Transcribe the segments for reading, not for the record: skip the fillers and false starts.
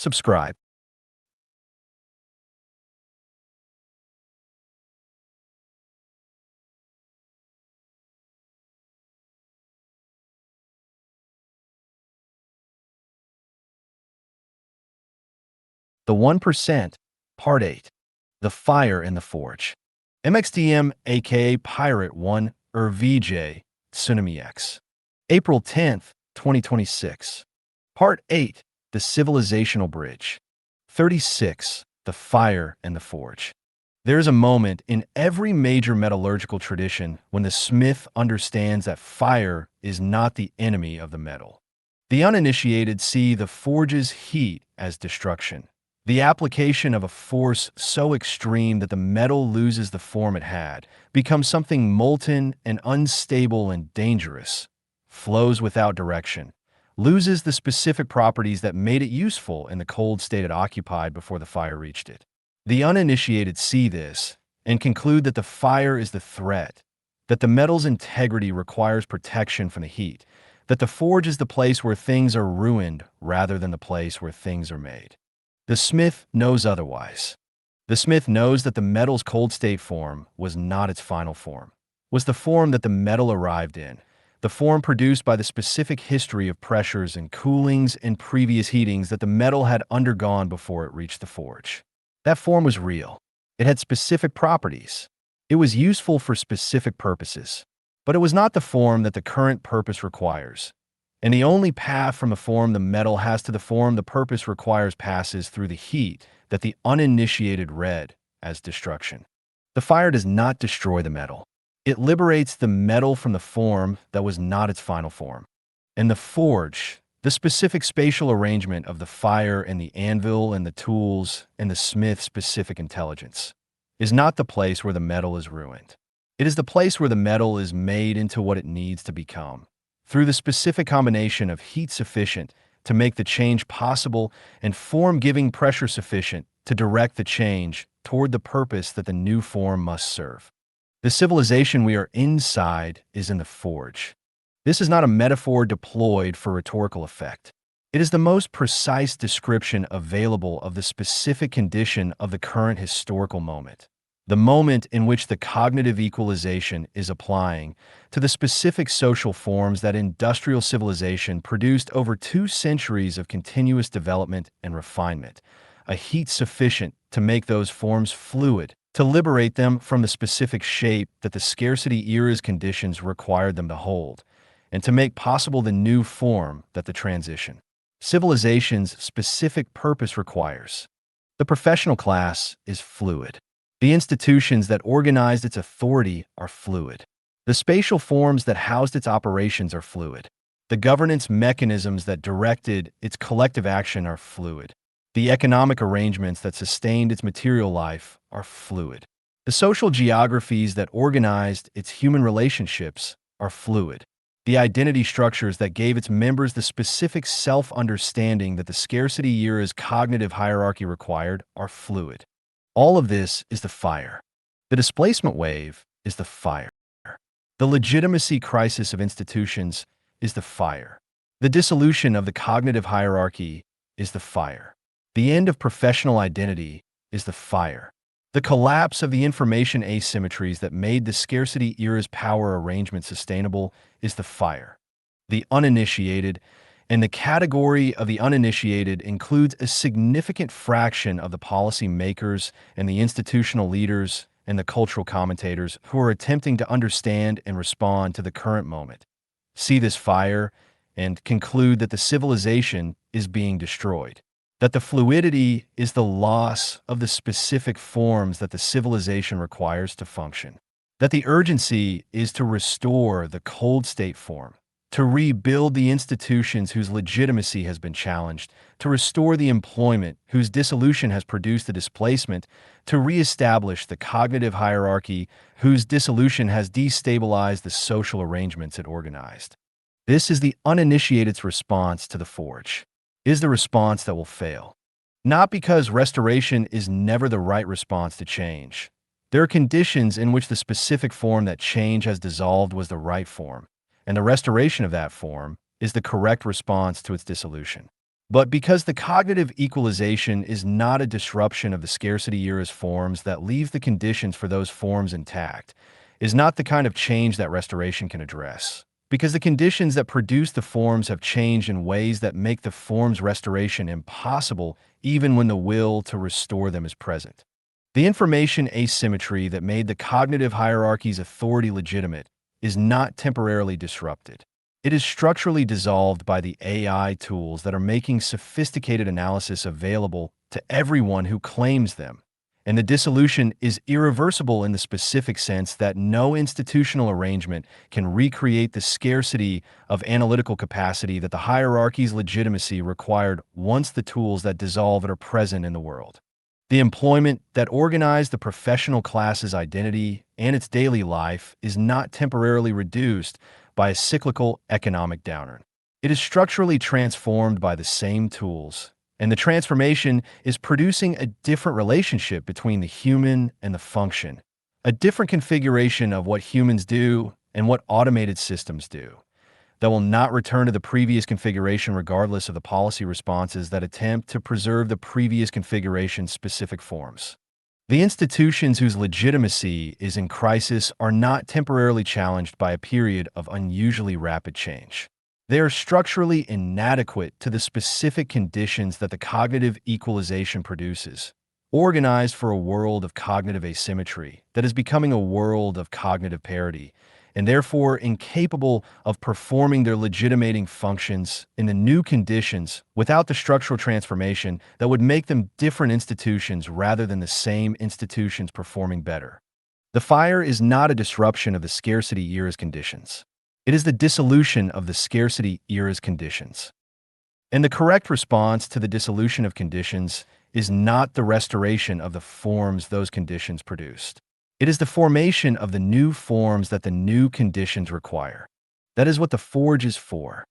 subscribe. The 1%, Part 8. The Fire in the Forge. MXDM, aka Pirate 1, or VJ, Tsunami X. April 10th, 2026. Part 8. The Civilizational Bridge. 36. The Fire in the Forge. There's a moment in every major metallurgical tradition when the smith understands that fire is not the enemy of the metal. The uninitiated see the forge's heat as destruction. The application of a force so extreme that the metal loses the form it had, becomes something molten and unstable and dangerous, flows without direction, loses the specific properties that made it useful in the cold state it occupied before the fire reached it. The uninitiated see this and conclude that the fire is the threat, that the metal's integrity requires protection from the heat, that the forge is the place where things are ruined rather than the place where things are made. The smith knows otherwise. The smith knows that the metal's cold state form was not its final form, was the form that the metal arrived in, the form produced by the specific history of pressures and coolings and previous heatings that the metal had undergone before it reached the forge. That form was real. It had specific properties. It was useful for specific purposes. But it was not the form that the current purpose requires. And the only path from the form the metal has to the form the purpose requires passes through the heat that the uninitiated read as destruction. The fire does not destroy the metal. It liberates the metal from the form that was not its final form. And the forge, the specific spatial arrangement of the fire and the anvil and the tools and the smith's specific intelligence, is not the place where the metal is ruined. It is the place where the metal is made into what it needs to become, through the specific combination of heat sufficient to make the change possible and form-giving pressure sufficient to direct the change toward the purpose that the new form must serve. The civilization we are inside is in the forge. This is not a metaphor deployed for rhetorical effect. It is the most precise description available of the specific condition of the current historical moment. The moment in which the cognitive equalization is applying to the specific social forms that industrial civilization produced over 2 centuries of continuous development and refinement, a heat sufficient to make those forms fluid, to liberate them from the specific shape that the scarcity era's conditions required them to hold, and to make possible the new form that the transition civilization's specific purpose requires. The professional class is fluid. The institutions that organized its authority are fluid. The spatial forms that housed its operations are fluid. The governance mechanisms that directed its collective action are fluid. The economic arrangements that sustained its material life are fluid. The social geographies that organized its human relationships are fluid. The identity structures that gave its members the specific self-understanding that the scarcity era's cognitive hierarchy required are fluid. All of this is the fire. The displacement wave is the fire. The legitimacy crisis of institutions is the fire. The dissolution of the cognitive hierarchy is the fire. The end of professional identity is the fire. The collapse of the information asymmetries that made the scarcity era's power arrangement sustainable is the fire. The uninitiated, and the category of the uninitiated includes a significant fraction of the policy makers and the institutional leaders and the cultural commentators who are attempting to understand and respond to the current moment, see this fire, and conclude that the civilization is being destroyed, that the fluidity is the loss of the specific forms that the civilization requires to function, that the urgency is to restore the cold state form, to rebuild the institutions whose legitimacy has been challenged, to restore the employment whose dissolution has produced the displacement, to reestablish the cognitive hierarchy whose dissolution has destabilized the social arrangements it organized. This is the uninitiated's response to the forge, is the response that will fail. Not because restoration is never the right response to change. There are conditions in which the specific form that change has dissolved was the right form, and the restoration of that form is the correct response to its dissolution. But because the cognitive equalization is not a disruption of the scarcity era's forms that leaves the conditions for those forms intact, is not the kind of change that restoration can address. Because the conditions that produce the forms have changed in ways that make the form's restoration impossible even when the will to restore them is present. The information asymmetry that made the cognitive hierarchy's authority legitimate is not temporarily disrupted. It is structurally dissolved by the AI tools that are making sophisticated analysis available to everyone who claims them. And the dissolution is irreversible in the specific sense that no institutional arrangement can recreate the scarcity of analytical capacity that the hierarchy's legitimacy required once the tools that dissolve it are present in the world. The employment that organized the professional class's identity and its daily life is not temporarily reduced by a cyclical economic downturn. It is structurally transformed by the same tools, and the transformation is producing a different relationship between the human and the function, a different configuration of what humans do and what automated systems do, that will not return to the previous configuration regardless of the policy responses that attempt to preserve the previous configuration's specific forms. The institutions whose legitimacy is in crisis are not temporarily challenged by a period of unusually rapid change. They are structurally inadequate to the specific conditions that the cognitive equalization produces, organized for a world of cognitive asymmetry that is becoming a world of cognitive parity, and therefore incapable of performing their legitimating functions in the new conditions without the structural transformation that would make them different institutions rather than the same institutions performing better. The fire is not a disruption of the scarcity era's conditions. It is the dissolution of the scarcity era's conditions. And the correct response to the dissolution of conditions is not the restoration of the forms those conditions produced. It is the formation of the new forms that the new conditions require. That is what the forge is for.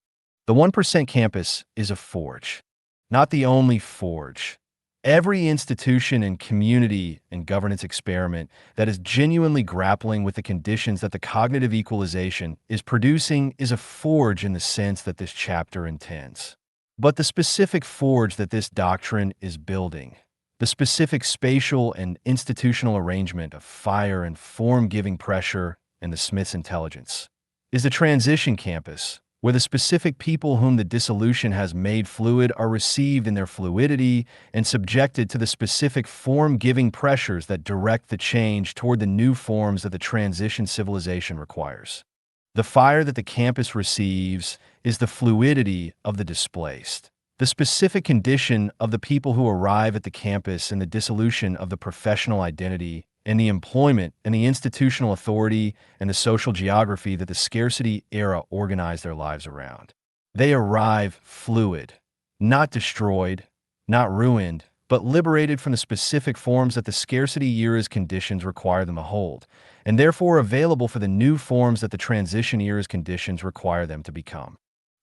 The 1% campus is a forge, not the only forge. Every institution and community and governance experiment that is genuinely grappling with the conditions that the cognitive equalization is producing is a forge in the sense that this chapter intends. But the specific forge that this doctrine is building, the specific spatial and institutional arrangement of fire and form-giving pressure and the Smith's intelligence, is the transition campus, where the specific people whom the dissolution has made fluid are received in their fluidity and subjected to the specific form-giving pressures that direct the change toward the new forms that the transition civilization requires. The fire that the campus receives is the fluidity of the displaced, the specific condition of the people who arrive at the campus and the dissolution of the professional identity and the employment and the institutional authority and the social geography that the scarcity era organized their lives around. They arrive fluid, not destroyed, not ruined, but liberated from the specific forms that the scarcity era's conditions require them to hold, and therefore available for the new forms that the transition era's conditions require them to become.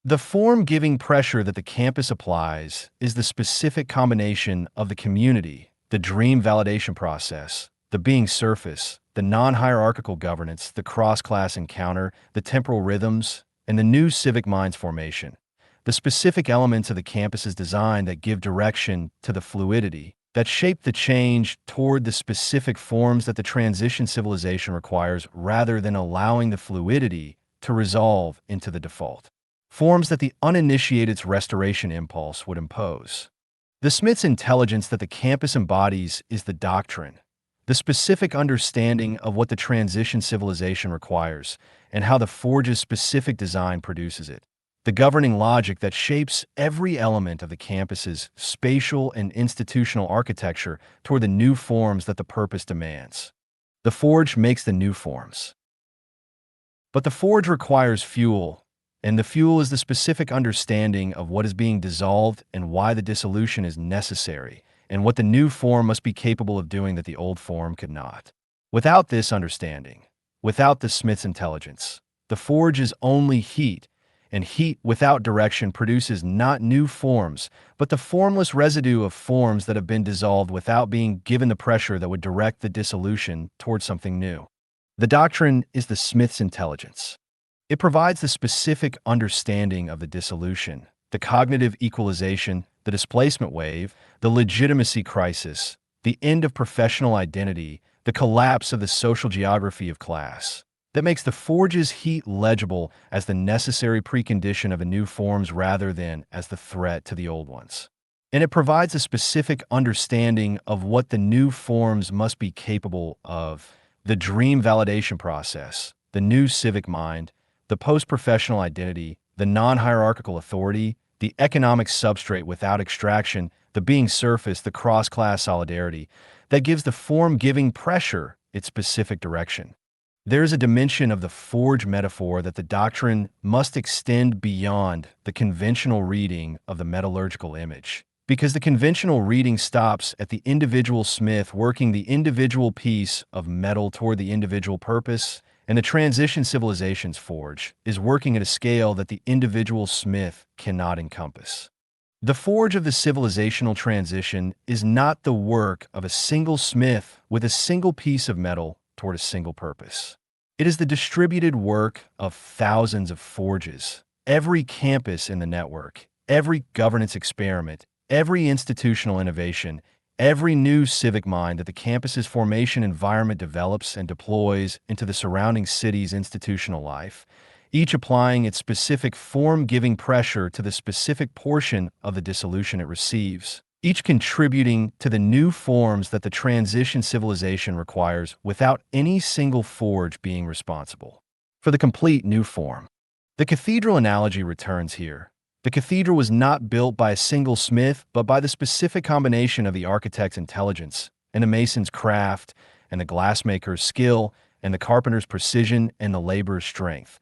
The form-giving pressure that the campus applies is the specific combination of the community, the dream validation process, the being surface, the non-hierarchical governance, the cross-class encounter, the temporal rhythms, and the new civic minds formation. The specific elements of the campus's design that give direction to the fluidity, that shape the change toward the specific forms that the transition civilization requires rather than allowing the fluidity to resolve into the default forms that the uninitiated's restoration impulse would impose. The Smith's intelligence that the campus embodies is the doctrine, the specific understanding of what the transition civilization requires and how the forge's specific design produces it, the governing logic that shapes every element of the campus's spatial and institutional architecture toward the new forms that the purpose demands. The forge makes the new forms. But the forge requires fuel, and the fuel is the specific understanding of what is being dissolved and why the dissolution is necessary, and what the new form must be capable of doing that the old form could not. Without this understanding, without the Smith's intelligence, the forge is only heat, and heat without direction produces not new forms, but the formless residue of forms that have been dissolved without being given the pressure that would direct the dissolution toward something new. The doctrine is the Smith's intelligence. It provides the specific understanding of the dissolution, the cognitive equalization the displacement wave, the legitimacy crisis, the end of professional identity, the collapse of the social geography of class. That makes the forge's heat legible as the necessary precondition of a new forms rather than as the threat to the old ones. And it provides a specific understanding of what the new forms must be capable of: the dream validation process, the new civic mind, the post-professional identity, the non-hierarchical authority, the economic substrate without extraction, the being surface, the cross-class solidarity that gives the form-giving pressure its specific direction. There is a dimension of the forge metaphor that the doctrine must extend beyond the conventional reading of the metallurgical image, because the conventional reading stops at the individual smith working the individual piece of metal toward the individual purpose, and the transition civilization's forge is working at a scale that the individual smith cannot encompass. The forge of the civilizational transition is not the work of a single smith with a single piece of metal toward a single purpose. It is the distributed work of thousands of forges, every campus in the network, every governance experiment, every institutional innovation, every new civic mind that the campus's formation environment develops and deploys into the surrounding city's institutional life, each applying its specific form-giving pressure to the specific portion of the dissolution it receives, each contributing to the new forms that the transition civilization requires without any single forge being responsible for the complete new form. The cathedral analogy returns here. The cathedral was not built by a single smith, but by the specific combination of the architect's intelligence, and the mason's craft, and the glassmaker's skill, and the carpenter's precision, and the laborer's strength,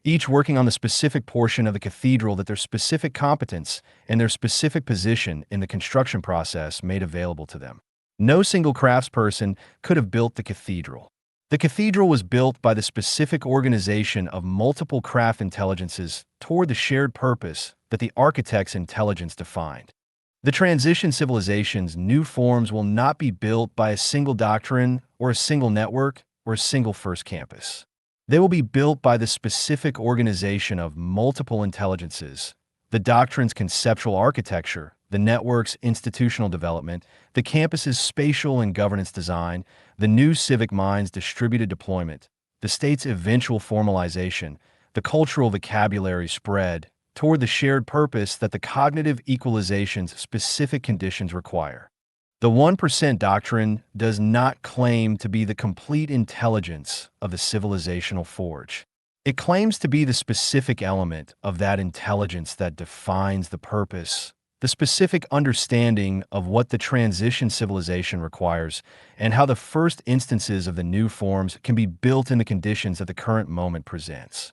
each working on the specific portion of the cathedral that their specific competence and their specific position in the construction process made available to them. No single craftsperson could have built the cathedral. The cathedral was built by the specific organization of multiple craft intelligences toward the shared purpose that the architect's intelligence defined. The transition civilization's new forms will not be built by a single doctrine or a single network or a single first campus. They will be built by the specific organization of multiple intelligences, the doctrine's conceptual architecture, the network's institutional development, the campus's spatial and governance design, the new civic mind's distributed deployment, the state's eventual formalization, the cultural vocabulary spread toward the shared purpose that the cognitive equalization's specific conditions require. The 1% doctrine does not claim to be the complete intelligence of the civilizational forge. It claims to be the specific element of that intelligence that defines the purpose, the specific understanding of what the transition civilization requires, and how the first instances of the new forms can be built in the conditions that the current moment presents.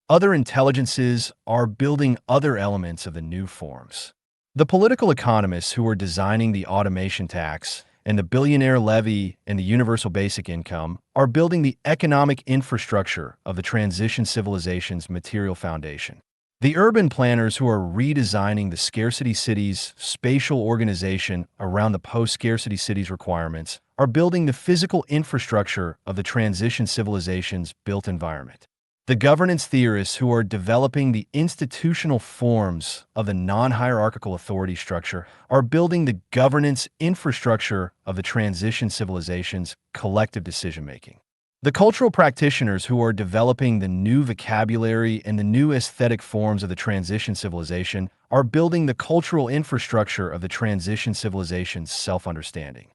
Other intelligences are building other elements of the new forms. The political economists who are designing the automation tax and the billionaire levy and the universal basic income are building the economic infrastructure of the transition civilization's material foundation. The urban planners who are redesigning the scarcity city's spatial organization around the post-scarcity city's requirements are building the physical infrastructure of the transition civilization's built environment. The governance theorists who are developing the institutional forms of the non-hierarchical authority structure are building the governance infrastructure of the transition civilization's collective decision-making. The cultural practitioners who are developing the new vocabulary and the new aesthetic forms of the transition civilization are building the cultural infrastructure of the transition civilization's self-understanding.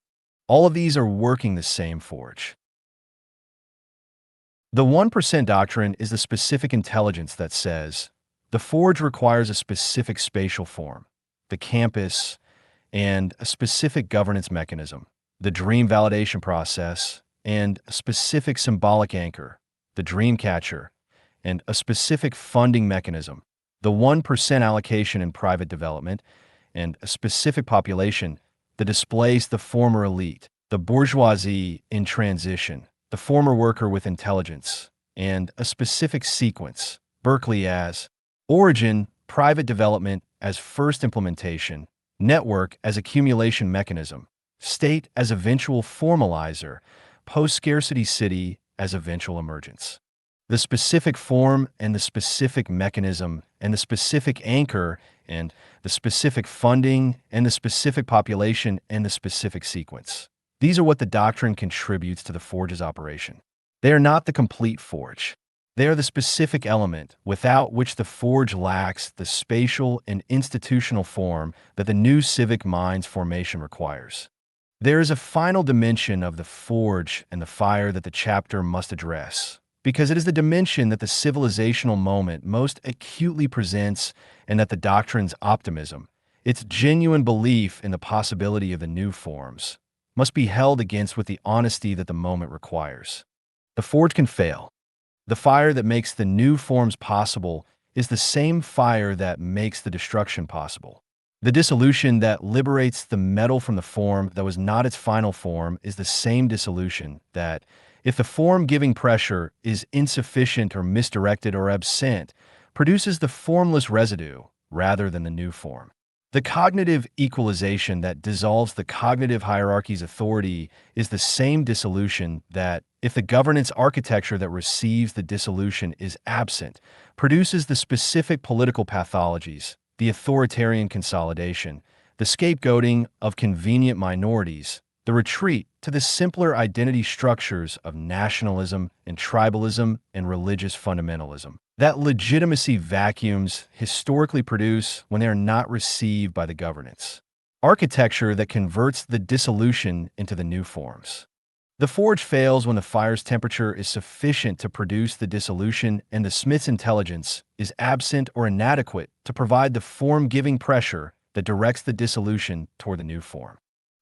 All of these are working the same forge. The 1% doctrine is the specific intelligence that says the forge requires a specific spatial form, the campus, and a specific governance mechanism, the dream validation process, and a specific symbolic anchor, the dream catcher, and a specific funding mechanism, the 1% allocation in private development, and a specific population, the displaced, the former elite, the bourgeoisie in transition, the former worker with intelligence, and a specific sequence, Berkeley as origin, private development as first implementation, network as accumulation mechanism, state as eventual formalizer, post-scarcity city as eventual emergence. The specific form and the specific mechanism and the specific anchor and the specific funding and the specific population and the specific sequence. These are what the doctrine contributes to the Forge's operation. They are not the complete Forge. They are the specific element without which the Forge lacks the spatial and institutional form that the new civic mind's formation requires. There is a final dimension of the Forge and the fire that the chapter must address, because it is the dimension that the civilizational moment most acutely presents and that the doctrine's optimism, its genuine belief in the possibility of the new forms, must be held against with the honesty that the moment requires. The Forge can fail. The fire that makes the new forms possible is the same fire that makes the destruction possible. The dissolution that liberates the metal from the form that was not its final form is the same dissolution that, if the form-giving pressure is insufficient or misdirected or absent, produces the formless residue rather than the new form. The cognitive equalization that dissolves the cognitive hierarchy's authority is the same dissolution that, if the governance architecture that receives the dissolution is absent, produces the specific political pathologies, the authoritarian consolidation, the scapegoating of convenient minorities, the retreat to the simpler identity structures of nationalism and tribalism and religious fundamentalism that legitimacy vacuums historically produce when they are not received by the governance. Architecture that converts the dissolution into the new forms. The Forge fails when the fire's temperature is sufficient to produce the dissolution and the smith's intelligence is absent or inadequate to provide the form-giving pressure that directs the dissolution toward the new form.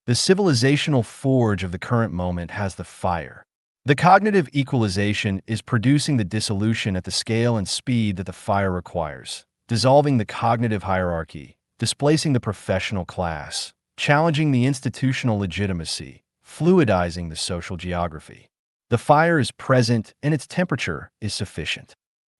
The civilizational Forge of the current moment has the fire. The cognitive equalization is producing the dissolution at the scale and speed that the fire requires, dissolving the cognitive hierarchy, displacing the professional class, challenging the institutional legitimacy, fluidizing the social geography. The fire is present and its temperature is sufficient.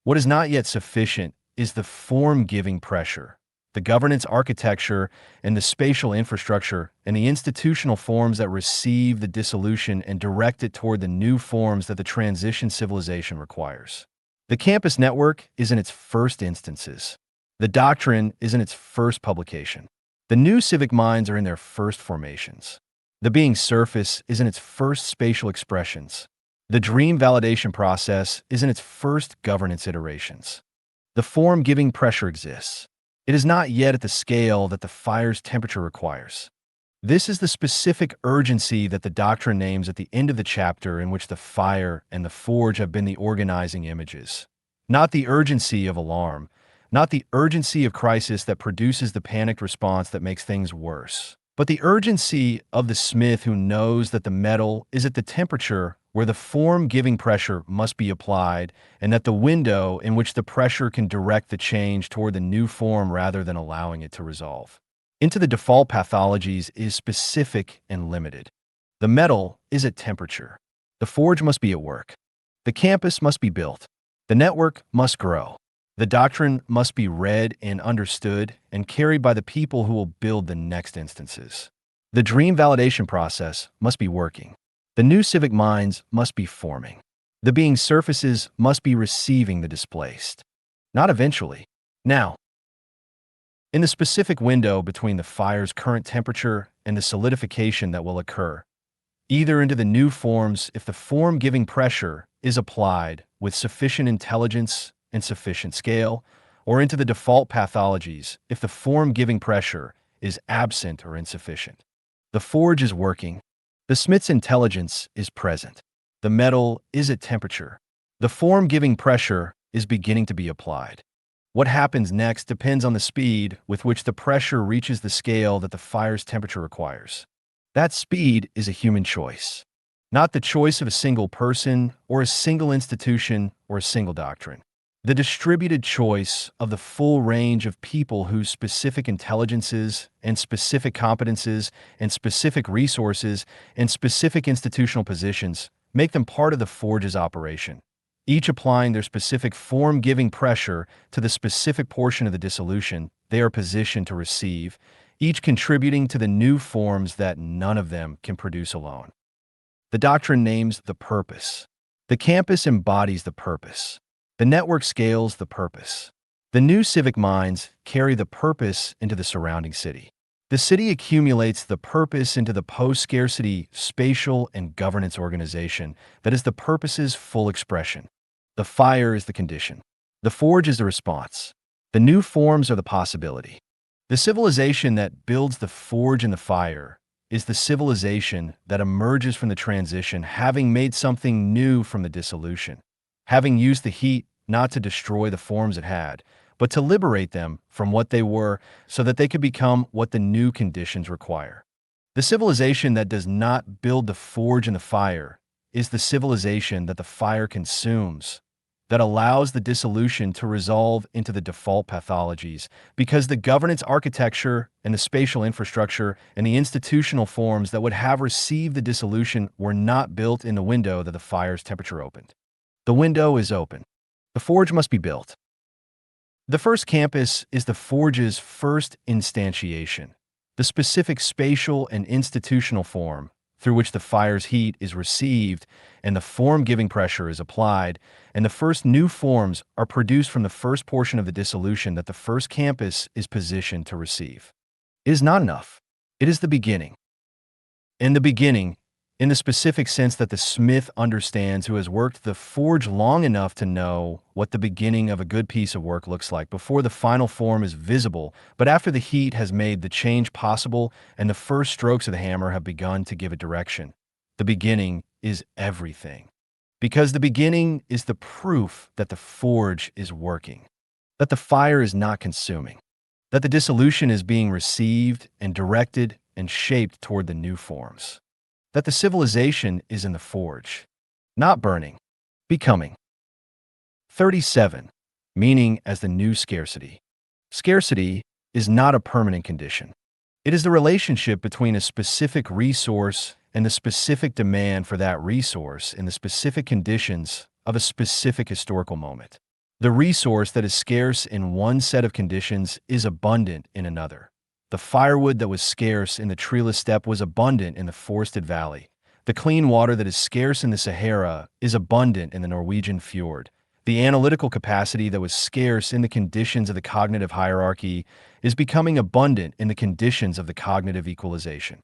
What is not yet sufficient is the form-giving pressure, the governance architecture and the spatial infrastructure and the institutional forms that receive the dissolution and direct it toward the new forms that the transition civilization requires. The campus network is in its first instances. The doctrine is in its first publication. The new civic minds are in their first formations. The being surface is in its first spatial expressions. The dream validation process is in its first governance iterations. The form-giving pressure exists. It is not yet at the scale that the fire's temperature requires. This is the specific urgency that the doctrine names at the end of the chapter in which the fire and the Forge have been the organizing images. Not the urgency of alarm, not the urgency of crisis that produces the panicked response that makes things worse, but the urgency of the smith who knows that the metal is at the temperature where the form-giving pressure must be applied, and that the window in which the pressure can direct the change toward the new form rather than allowing it to resolve into the default pathologies is specific and limited. The metal is at temperature. The Forge must be at work. The campus must be built. The network must grow. The doctrine must be read and understood and carried by the people who will build the next instances. The dream validation process must be working. The new civic minds must be forming. The being surfaces must be receiving the displaced. Not eventually. Now. In the specific window between the fire's current temperature and the solidification that will occur, either into the new forms if the form-giving pressure is applied with sufficient intelligence and sufficient scale, or into the default pathologies if the form-giving pressure is absent or insufficient. The Forge is working. The smith's intelligence is present. The metal is at temperature. The form-giving pressure is beginning to be applied. What happens next depends on the speed with which the pressure reaches the scale that the fire's temperature requires. That speed is a human choice, not the choice of a single person or a single institution or a single doctrine. The distributed choice of the full range of people whose specific intelligences and specific competences and specific resources and specific institutional positions make them part of the Forge's operation, each applying their specific form-giving pressure to the specific portion of the dissolution they are positioned to receive, each contributing to the new forms that none of them can produce alone. The doctrine names the purpose. The campus embodies the purpose. The network scales the purpose. The new civic minds carry the purpose into the surrounding city. The city accumulates the purpose into the post-scarcity spatial and governance organization that is the purpose's full expression. The fire is the condition. The forge is the response. The new forms are the possibility. The civilization that builds the forge and the fire is the civilization that emerges from the transition, having made something new from the dissolution, having used the heat not to destroy the forms it had, but to liberate them from what they were so that they could become what the new conditions require. The civilization that does not build the forge and the fire is the civilization that the fire consumes, that allows the dissolution to resolve into the default pathologies, because the governance architecture and the spatial infrastructure and the institutional forms that would have received the dissolution were not built in the window that the fire's temperature opened. The window is open. The forge must be built. The first campus is the forge's first instantiation, the specific spatial and institutional form through which the fire's heat is received and the form-giving pressure is applied, and the first new forms are produced from the first portion of the dissolution that the first campus is positioned to receive. It is not enough. It is the beginning. In the beginning, in the specific sense that the smith understands who has worked the forge long enough to know what the beginning of a good piece of work looks like before the final form is visible, but after the heat has made the change possible and the first strokes of the hammer have begun to give it direction. The beginning is everything. Because the beginning is the proof that the forge is working, that the fire is not consuming, that the dissolution is being received and directed and shaped toward the new forms, that the civilization is in the forge, not burning, becoming. 37. Meaning as the new scarcity. Scarcity is not a permanent condition. It is the relationship between a specific resource and the specific demand for that resource in the specific conditions of a specific historical moment. The resource that is scarce in one set of conditions is abundant in another. The firewood that was scarce in the treeless steppe was abundant in the forested valley. The clean water that is scarce in the Sahara is abundant in the Norwegian fjord. The analytical capacity that was scarce in the conditions of the cognitive hierarchy is becoming abundant in the conditions of the cognitive equalization.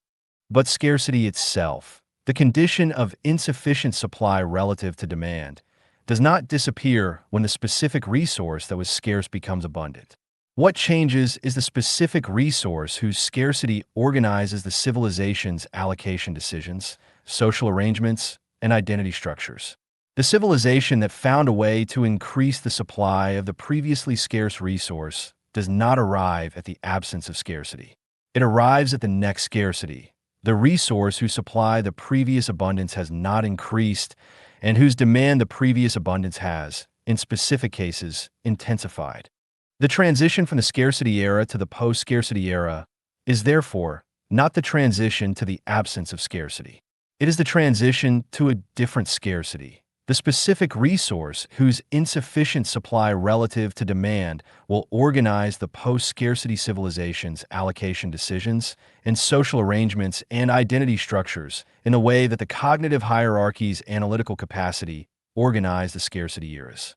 But scarcity itself, the condition of insufficient supply relative to demand, does not disappear when the specific resource that was scarce becomes abundant. What changes is the specific resource whose scarcity organizes the civilization's allocation decisions, social arrangements, and identity structures. The civilization that found a way to increase the supply of the previously scarce resource does not arrive at the absence of scarcity. It arrives at the next scarcity, the resource whose supply the previous abundance has not increased and whose demand the previous abundance has, in specific cases, intensified. The transition from the scarcity era to the post-scarcity era is therefore not the transition to the absence of scarcity. It is the transition to a different scarcity, the specific resource whose insufficient supply relative to demand will organize the post-scarcity civilization's allocation decisions and social arrangements and identity structures in a way that the cognitive hierarchy's analytical capacity organize the scarcity eras.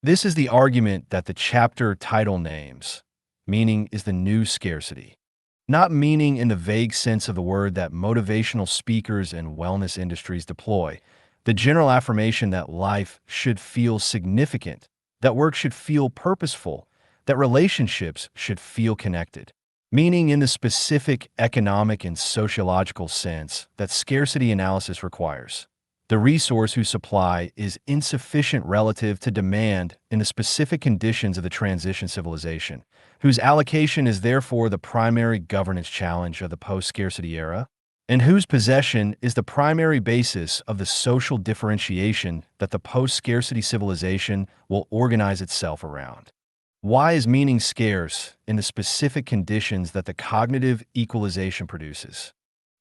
This is the argument that the chapter title names. Meaning is the new scarcity. Not meaning in the vague sense of the word that motivational speakers and wellness industries deploy, the general affirmation that life should feel significant, that work should feel purposeful, that relationships should feel connected. Meaning in the specific economic and sociological sense that scarcity analysis requires. The resource whose supply is insufficient relative to demand in the specific conditions of the transition civilization, whose allocation is therefore the primary governance challenge of the post-scarcity era, and whose possession is the primary basis of the social differentiation that the post-scarcity civilization will organize itself around. Why is meaning scarce in the specific conditions that the cognitive equalization produces?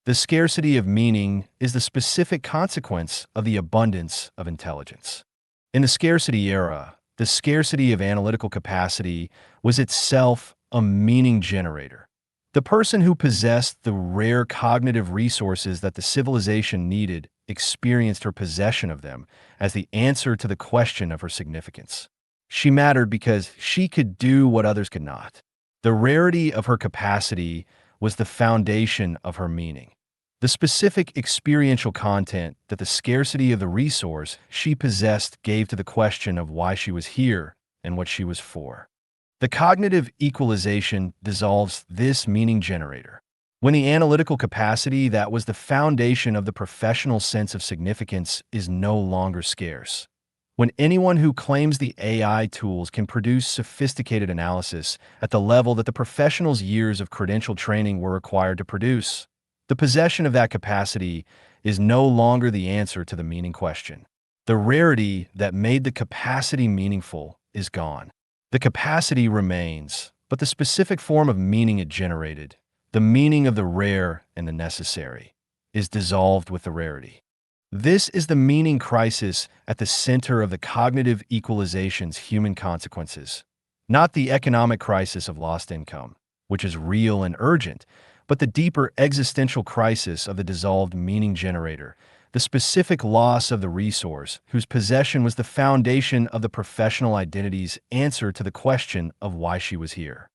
The scarcity of meaning is the specific consequence of the abundance of intelligence. In the scarcity era, the scarcity of analytical capacity was itself a meaning generator. The person who possessed the rare cognitive resources that the civilization needed experienced her possession of them as the answer to the question of her significance. She mattered because she could do what others could not. The rarity of her capacity was the foundation of her meaning. The specific experiential content that the scarcity of the resource she possessed gave to the question of why she was here and what she was for. The cognitive equalization dissolves this meaning generator. When the analytical capacity that was the foundation of the professional sense of significance is no longer scarce. When anyone who claims the AI tools can produce sophisticated analysis at the level that the professional's years of credential training were required to produce, the possession of that capacity is no longer the answer to the meaning question. The rarity that made the capacity meaningful is gone. The capacity remains, but the specific form of meaning it generated, the meaning of the rare and the necessary, is dissolved with the rarity. This is the meaning crisis at the center of the cognitive equalization's human consequences, not the economic crisis of lost income, which is real and urgent, but the deeper existential crisis of the dissolved meaning generator, the specific loss of the resource whose possession was the foundation of the professional identity's answer to the question of why she was here.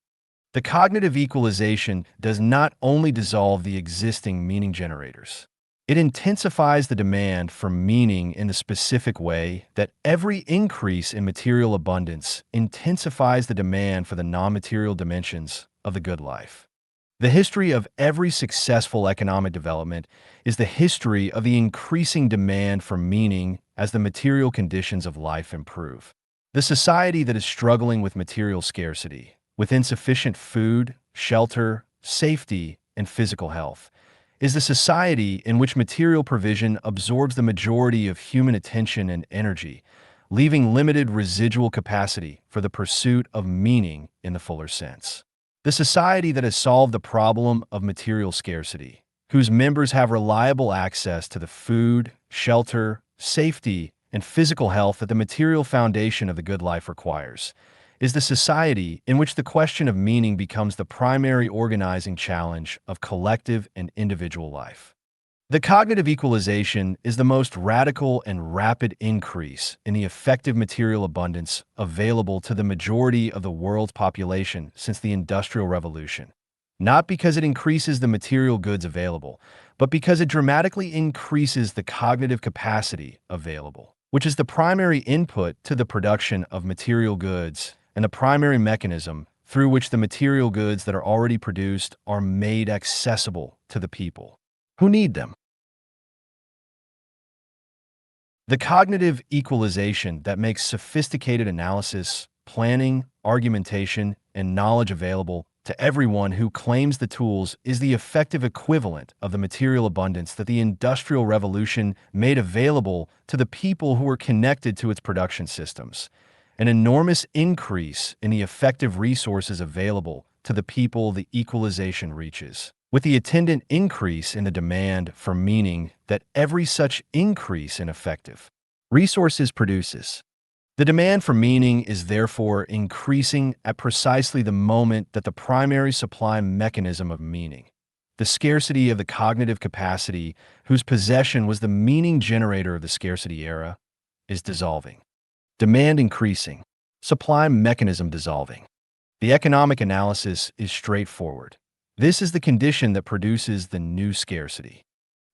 The cognitive equalization does not only dissolve the existing meaning generators. It intensifies the demand for meaning in the specific way that every increase in material abundance intensifies the demand for the non-material dimensions of the good life. The history of every successful economic development is the history of the increasing demand for meaning as the material conditions of life improve. The society that is struggling with material scarcity, with insufficient food, shelter, safety, and physical health, is the society in which material provision absorbs the majority of human attention and energy, leaving limited residual capacity for the pursuit of meaning in the fuller sense. The society that has solved the problem of material scarcity, whose members have reliable access to the food, shelter, safety, and physical health that the material foundation of the good life requires, is the society in which the question of meaning becomes the primary organizing challenge of collective and individual life. The cognitive equalization is the most radical and rapid increase in the effective material abundance available to the majority of the world's population since the Industrial Revolution, not because it increases the material goods available, but because it dramatically increases the cognitive capacity available, which is the primary input to the production of material goods and the primary mechanism through which the material goods that are already produced are made accessible to the people who need them. The cognitive equalization that makes sophisticated analysis, planning, argumentation, and knowledge available to everyone who claims the tools is the effective equivalent of the material abundance that the Industrial Revolution made available to the people who were connected to its production systems. An enormous increase in the effective resources available to the people the equalization reaches, with the attendant increase in the demand for meaning that every such increase in effective resources produces. The demand for meaning is therefore increasing at precisely the moment that the primary supply mechanism of meaning, the scarcity of the cognitive capacity whose possession was the meaning generator of the scarcity era, is dissolving. Demand increasing, supply mechanism dissolving. The economic analysis is straightforward. This is the condition that produces the new scarcity.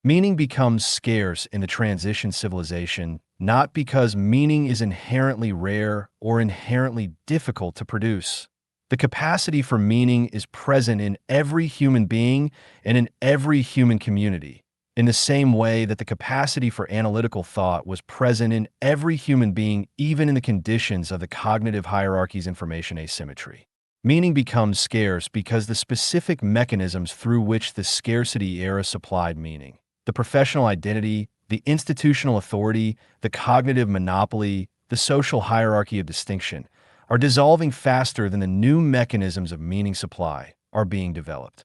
Meaning becomes scarce in the transition civilization, not because meaning is inherently rare or inherently difficult to produce. The capacity for meaning is present in every human being and in every human community, in the same way that the capacity for analytical thought was present in every human being, even in the conditions of the cognitive hierarchy's information asymmetry. Meaning becomes scarce because the specific mechanisms through which the scarcity era supplied meaning, the professional identity, the institutional authority, the cognitive monopoly, the social hierarchy of distinction, are dissolving faster than the new mechanisms of meaning supply are being developed.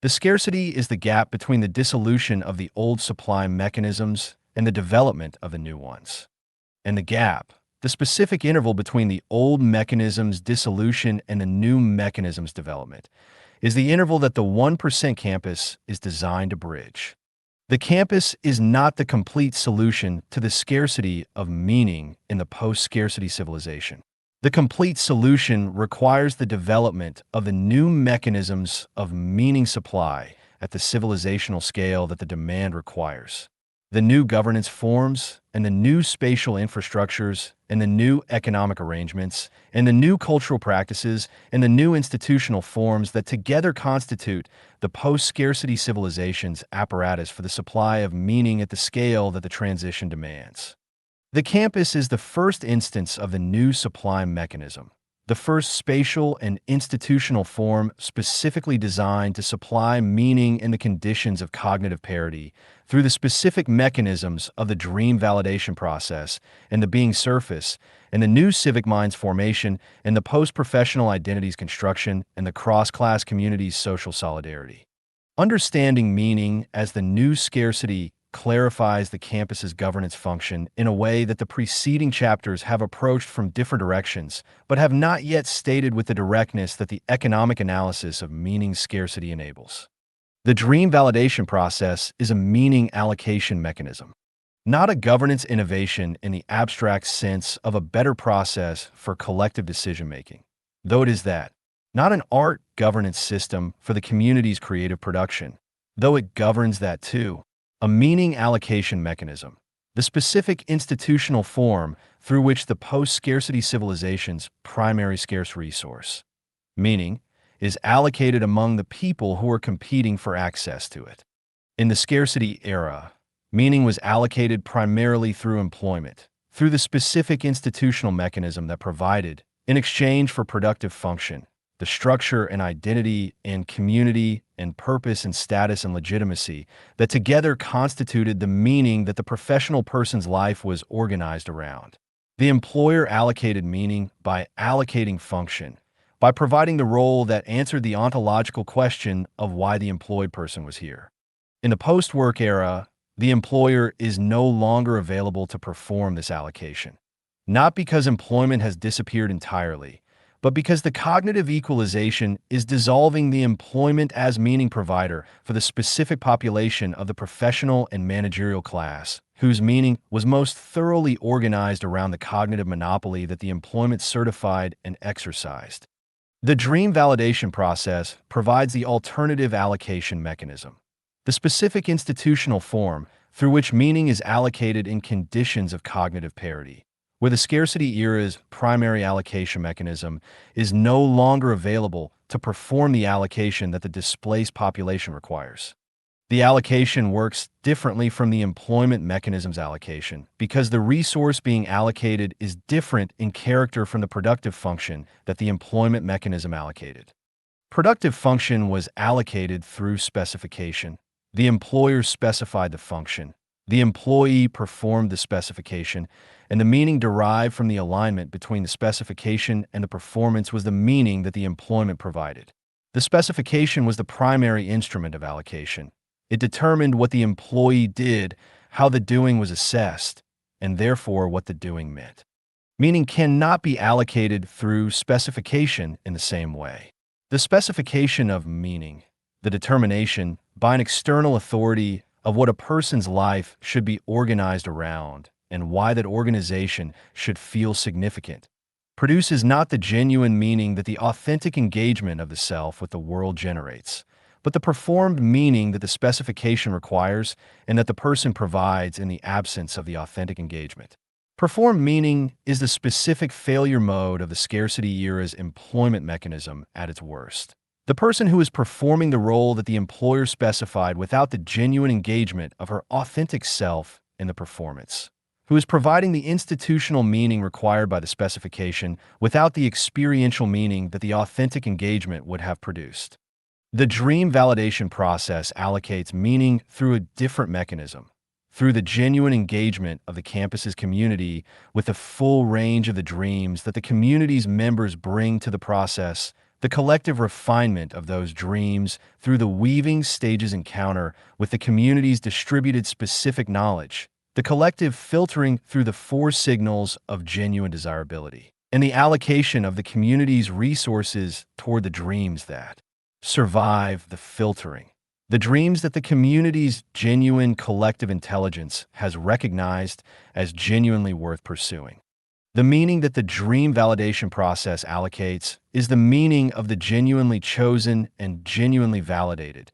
The scarcity is the gap between the dissolution of the old supply mechanisms and the development of the new ones. And the gap, the specific interval between the old mechanism's dissolution and the new mechanism's development, is the interval that the 1% campus is designed to bridge. The campus is not the complete solution to the scarcity of meaning in the post-scarcity civilization. The complete solution requires the development of the new mechanisms of meaning supply at the civilizational scale that the demand requires. The new governance forms and the new spatial infrastructures and the new economic arrangements and the new cultural practices and the new institutional forms that together constitute the post-scarcity civilization's apparatus for the supply of meaning at the scale that the transition demands. The campus is the first instance of the new supply mechanism, the first spatial and institutional form specifically designed to supply meaning in the conditions of cognitive parity through the specific mechanisms of the dream validation process and the being surface, and the new civic minds formation and the post-professional identities construction and the cross-class community's social solidarity. Understanding meaning as the new scarcity clarifies the campus's governance function in a way that the preceding chapters have approached from different directions, but have not yet stated with the directness that the economic analysis of meaning scarcity enables. The dream validation process is a meaning allocation mechanism, not a governance innovation in the abstract sense of a better process for collective decision-making, though it is that, not an art governance system for the community's creative production, though it governs that too. A meaning allocation mechanism, the specific institutional form through which the post-scarcity civilization's primary scarce resource, meaning, is allocated among the people who are competing for access to it. In the scarcity era, meaning was allocated primarily through employment, through the specific institutional mechanism that provided, in exchange for productive function, the structure and identity and community and purpose and status and legitimacy that together constituted the meaning that the professional person's life was organized around. The employer allocated meaning by allocating function, by providing the role that answered the ontological question of why the employed person was here. In the post-work era, the employer is no longer available to perform this allocation, not because employment has disappeared entirely, but because the cognitive equalization is dissolving the employment as meaning provider for the specific population of the professional and managerial class, whose meaning was most thoroughly organized around the cognitive monopoly that the employment certified and exercised. The dream validation process provides the alternative allocation mechanism, the specific institutional form through which meaning is allocated in conditions of cognitive parity, where the scarcity era's primary allocation mechanism is no longer available to perform the allocation that the displaced population requires. The allocation works differently from the employment mechanism's allocation because the resource being allocated is different in character from the productive function that the employment mechanism allocated. Productive function was allocated through specification. The employer specified the function. The employee performed the specification, and the meaning derived from the alignment between the specification and the performance was the meaning that the employment provided. The specification was the primary instrument of allocation. It determined what the employee did, how the doing was assessed, and therefore what the doing meant. Meaning cannot be allocated through specification in the same way. The specification of meaning, the determination by an external authority of what a person's life should be organized around and why that organization should feel significant, produces not the genuine meaning that the authentic engagement of the self with the world generates, but the performed meaning that the specification requires and that the person provides in the absence of the authentic engagement. Performed meaning is the specific failure mode of the scarcity era's employment mechanism at its worst. The person who is performing the role that the employer specified without the genuine engagement of her authentic self in the performance, who is providing the institutional meaning required by the specification without the experiential meaning that the authentic engagement would have produced. The dream validation process allocates meaning through a different mechanism, through the genuine engagement of the campus's community with the full range of the dreams that the community's members bring to the process, the collective refinement of those dreams through the weaving stages encounter with the community's distributed specific knowledge, the collective filtering through the four signals of genuine desirability, and the allocation of the community's resources toward the dreams that survive the filtering, the dreams that the community's genuine collective intelligence has recognized as genuinely worth pursuing. The meaning that the dream validation process allocates is the meaning of the genuinely chosen and genuinely validated,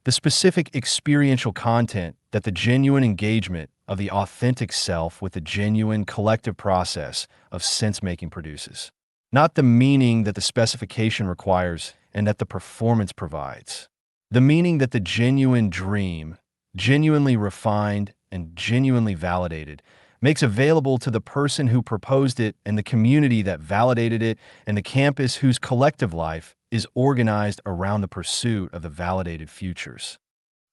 the specific experiential content that the genuine engagement of the authentic self with the genuine collective process of sense-making produces, not the meaning that the specification requires and that the performance provides. The meaning that the genuine dream, genuinely refined and genuinely validated, makes available to the person who proposed it and the community that validated it and the campus whose collective life is organized around the pursuit of the validated futures.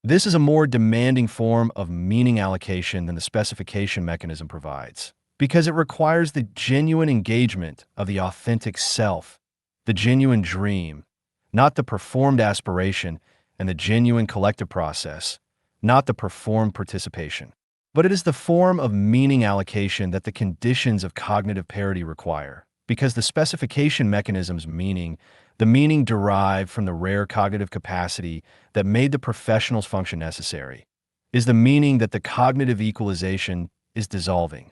This is a more demanding form of meaning allocation than the specification mechanism provides, because it requires the genuine engagement of the authentic self, the genuine dream, not the performed aspiration, and the genuine collective process, not the performed participation. But it is the form of meaning allocation that the conditions of cognitive parity require, because the specification mechanism's meaning, the meaning derived from the rare cognitive capacity that made the professional's function necessary, is the meaning that the cognitive equalization is dissolving.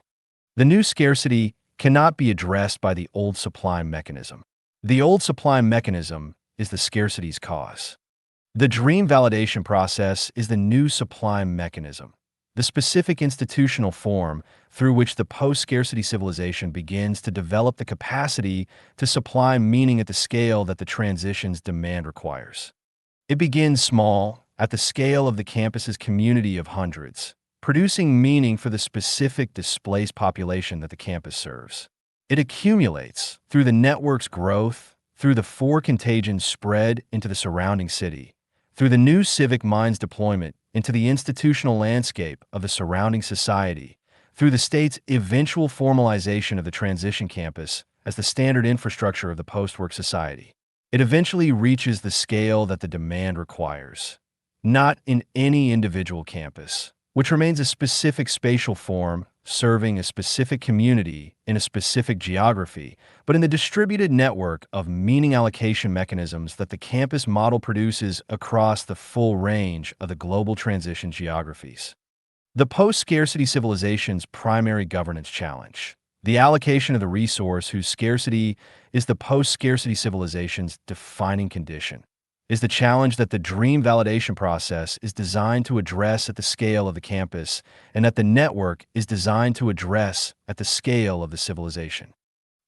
The new scarcity cannot be addressed by the old supply mechanism. The old supply mechanism is the scarcity's cause. The dream validation process is the new supply mechanism, the specific institutional form through which the post-scarcity civilization begins to develop the capacity to supply meaning at the scale that the transition's demand requires. It begins small, at the scale of the campus's community of hundreds, producing meaning for the specific displaced population that the campus serves. It accumulates through the network's growth, through the four contagions spread into the surrounding city, through the new civic mind's deployment into the institutional landscape of the surrounding society, through the state's eventual formalization of the transition campus as the standard infrastructure of the post-work society. It eventually reaches the scale that the demand requires, not in any individual campus, which remains a specific spatial form serving a specific community in a specific geography, but in the distributed network of meaning allocation mechanisms that the campus model produces across the full range of the global transition geographies. The post-scarcity civilization's primary governance challenge, the allocation of the resource whose scarcity is the post-scarcity civilization's defining condition, is the challenge that the dream validation process is designed to address at the scale of the campus and that the network is designed to address at the scale of the civilization.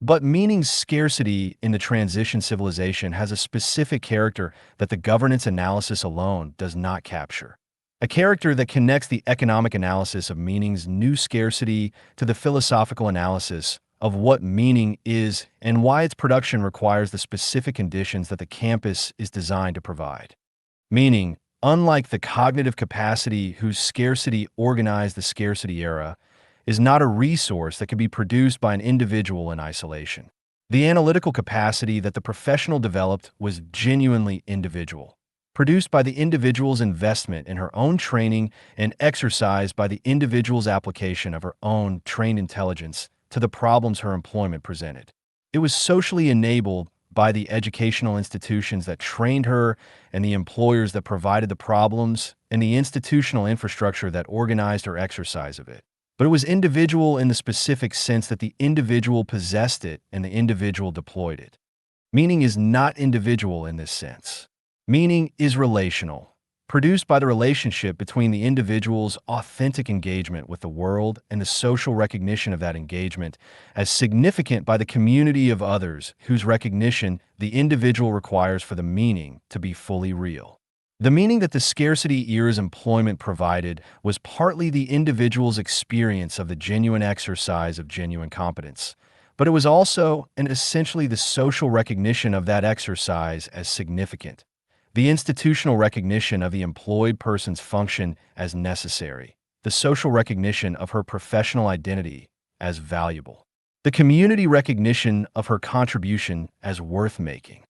But meaning's scarcity in the transition civilization has a specific character that the governance analysis alone does not capture. A character that connects the economic analysis of meaning's new scarcity to the philosophical analysis of what meaning is and why its production requires the specific conditions that the campus is designed to provide. Meaning, unlike the cognitive capacity whose scarcity organized the scarcity era, is not a resource that can be produced by an individual in isolation. The analytical capacity that the professional developed was genuinely individual, produced by the individual's investment in her own training and exercised by the individual's application of her own trained intelligence to the problems her employment presented. It was socially enabled by the educational institutions that trained her and the employers that provided the problems and the institutional infrastructure that organized her exercise of it. But it was individual in the specific sense that the individual possessed it and the individual deployed it. Meaning is not individual in this sense. Meaning is relational, produced by the relationship between the individual's authentic engagement with the world and the social recognition of that engagement as significant by the community of others whose recognition the individual requires for the meaning to be fully real. The meaning that the scarcity era's employment provided was partly the individual's experience of the genuine exercise of genuine competence, but it was also and essentially the social recognition of that exercise as significant, the institutional recognition of the employed person's function as necessary, the social recognition of her professional identity as valuable, the community recognition of her contribution as worth-making.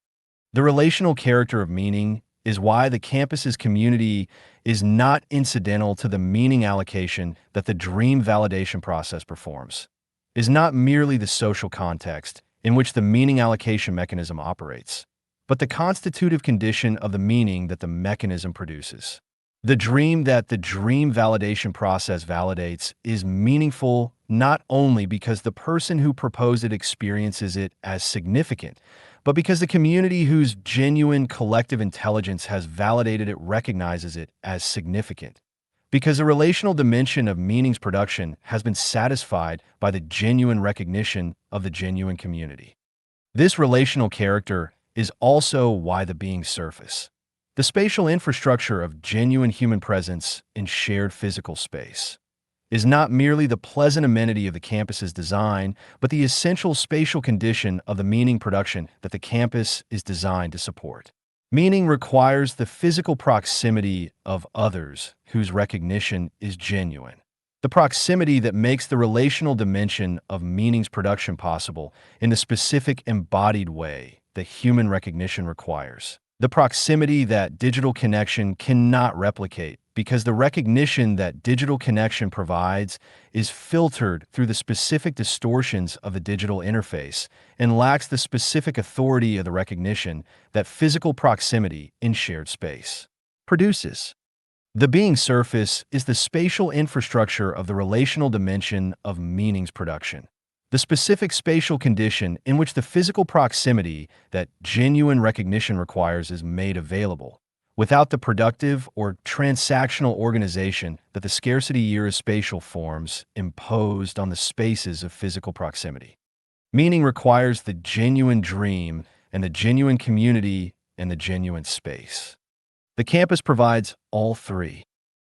The relational character of meaning is why the campus's community is not incidental to the meaning allocation that the dream validation process performs, is not merely the social context in which the meaning allocation mechanism operates, but the constitutive condition of the meaning that the mechanism produces. The dream that the dream validation process validates is meaningful not only because the person who proposed it experiences it as significant, but because the community whose genuine collective intelligence has validated it recognizes it as significant. Because the relational dimension of meaning's production has been satisfied by the genuine recognition of the genuine community. This relational character is also why the being surface, the spatial infrastructure of genuine human presence in shared physical space, is not merely the pleasant amenity of the campus's design, but the essential spatial condition of the meaning production that the campus is designed to support. Meaning requires the physical proximity of others whose recognition is genuine. The proximity that makes the relational dimension of meaning's production possible in the specific embodied way that human recognition requires. The proximity that digital connection cannot replicate because the recognition that digital connection provides is filtered through the specific distortions of the digital interface and lacks the specific authority of the recognition that physical proximity in shared space produces. The being surface is the spatial infrastructure of the relational dimension of meaning's production, the specific spatial condition in which the physical proximity that genuine recognition requires is made available, without the productive or transactional organization that the scarcity era spatial forms imposed on the spaces of physical proximity. Meaning requires the genuine dream and the genuine community and the genuine space. The campus provides all three.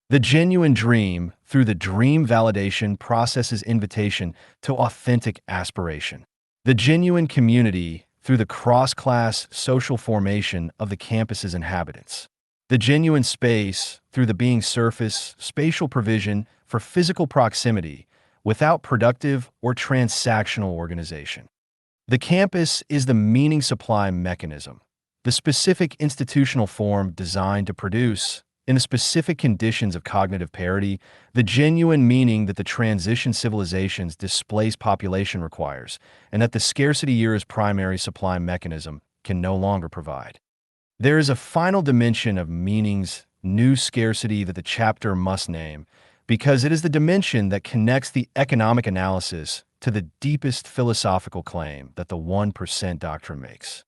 The genuine dream, through the dream validation, processes invitation to authentic aspiration. The genuine community, through the cross-class social formation of the campus's inhabitants. The genuine space, through the being surface, spatial provision for physical proximity, without productive or transactional organization. The campus is the meaning supply mechanism, the specific institutional form designed to produce, in the specific conditions of cognitive parity, the genuine meaning that the transition civilization's displaced population requires, and that the scarcity era's primary supply mechanism can no longer provide. There is a final dimension of meaning's new scarcity that the chapter must name, because it is the dimension that connects the economic analysis to the deepest philosophical claim that the 1% doctrine makes.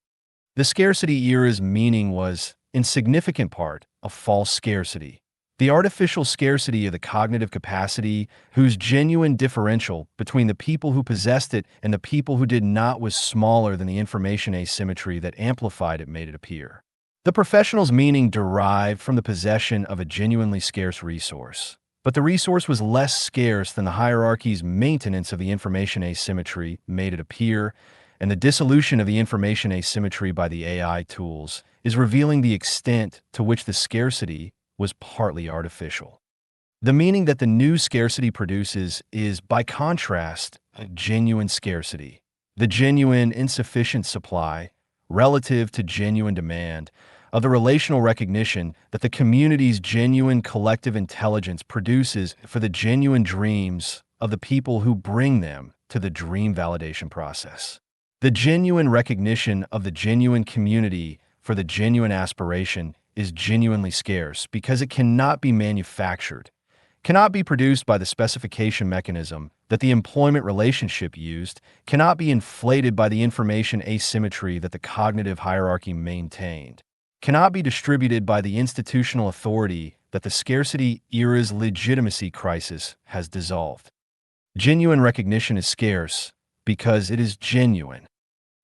The scarcity era's meaning was, in significant part, a false scarcity. The artificial scarcity of the cognitive capacity whose genuine differential between the people who possessed it and the people who did not was smaller than the information asymmetry that amplified it made it appear. The professional's meaning derived from the possession of a genuinely scarce resource, but the resource was less scarce than the hierarchy's maintenance of the information asymmetry made it appear, and the dissolution of the information asymmetry by the AI tools is revealing the extent to which the scarcity was partly artificial. The meaning that the new scarcity produces is, by contrast, a genuine scarcity. The genuine insufficient supply, relative to genuine demand, of the relational recognition that the community's genuine collective intelligence produces for the genuine dreams of the people who bring them to the dream validation process. The genuine recognition of the genuine community for the genuine aspiration is genuinely scarce because it cannot be manufactured, cannot be produced by the specification mechanism that the employment relationship used, cannot be inflated by the information asymmetry that the cognitive hierarchy maintained, cannot be distributed by the institutional authority that the scarcity era's legitimacy crisis has dissolved. Genuine recognition is scarce because it is genuine.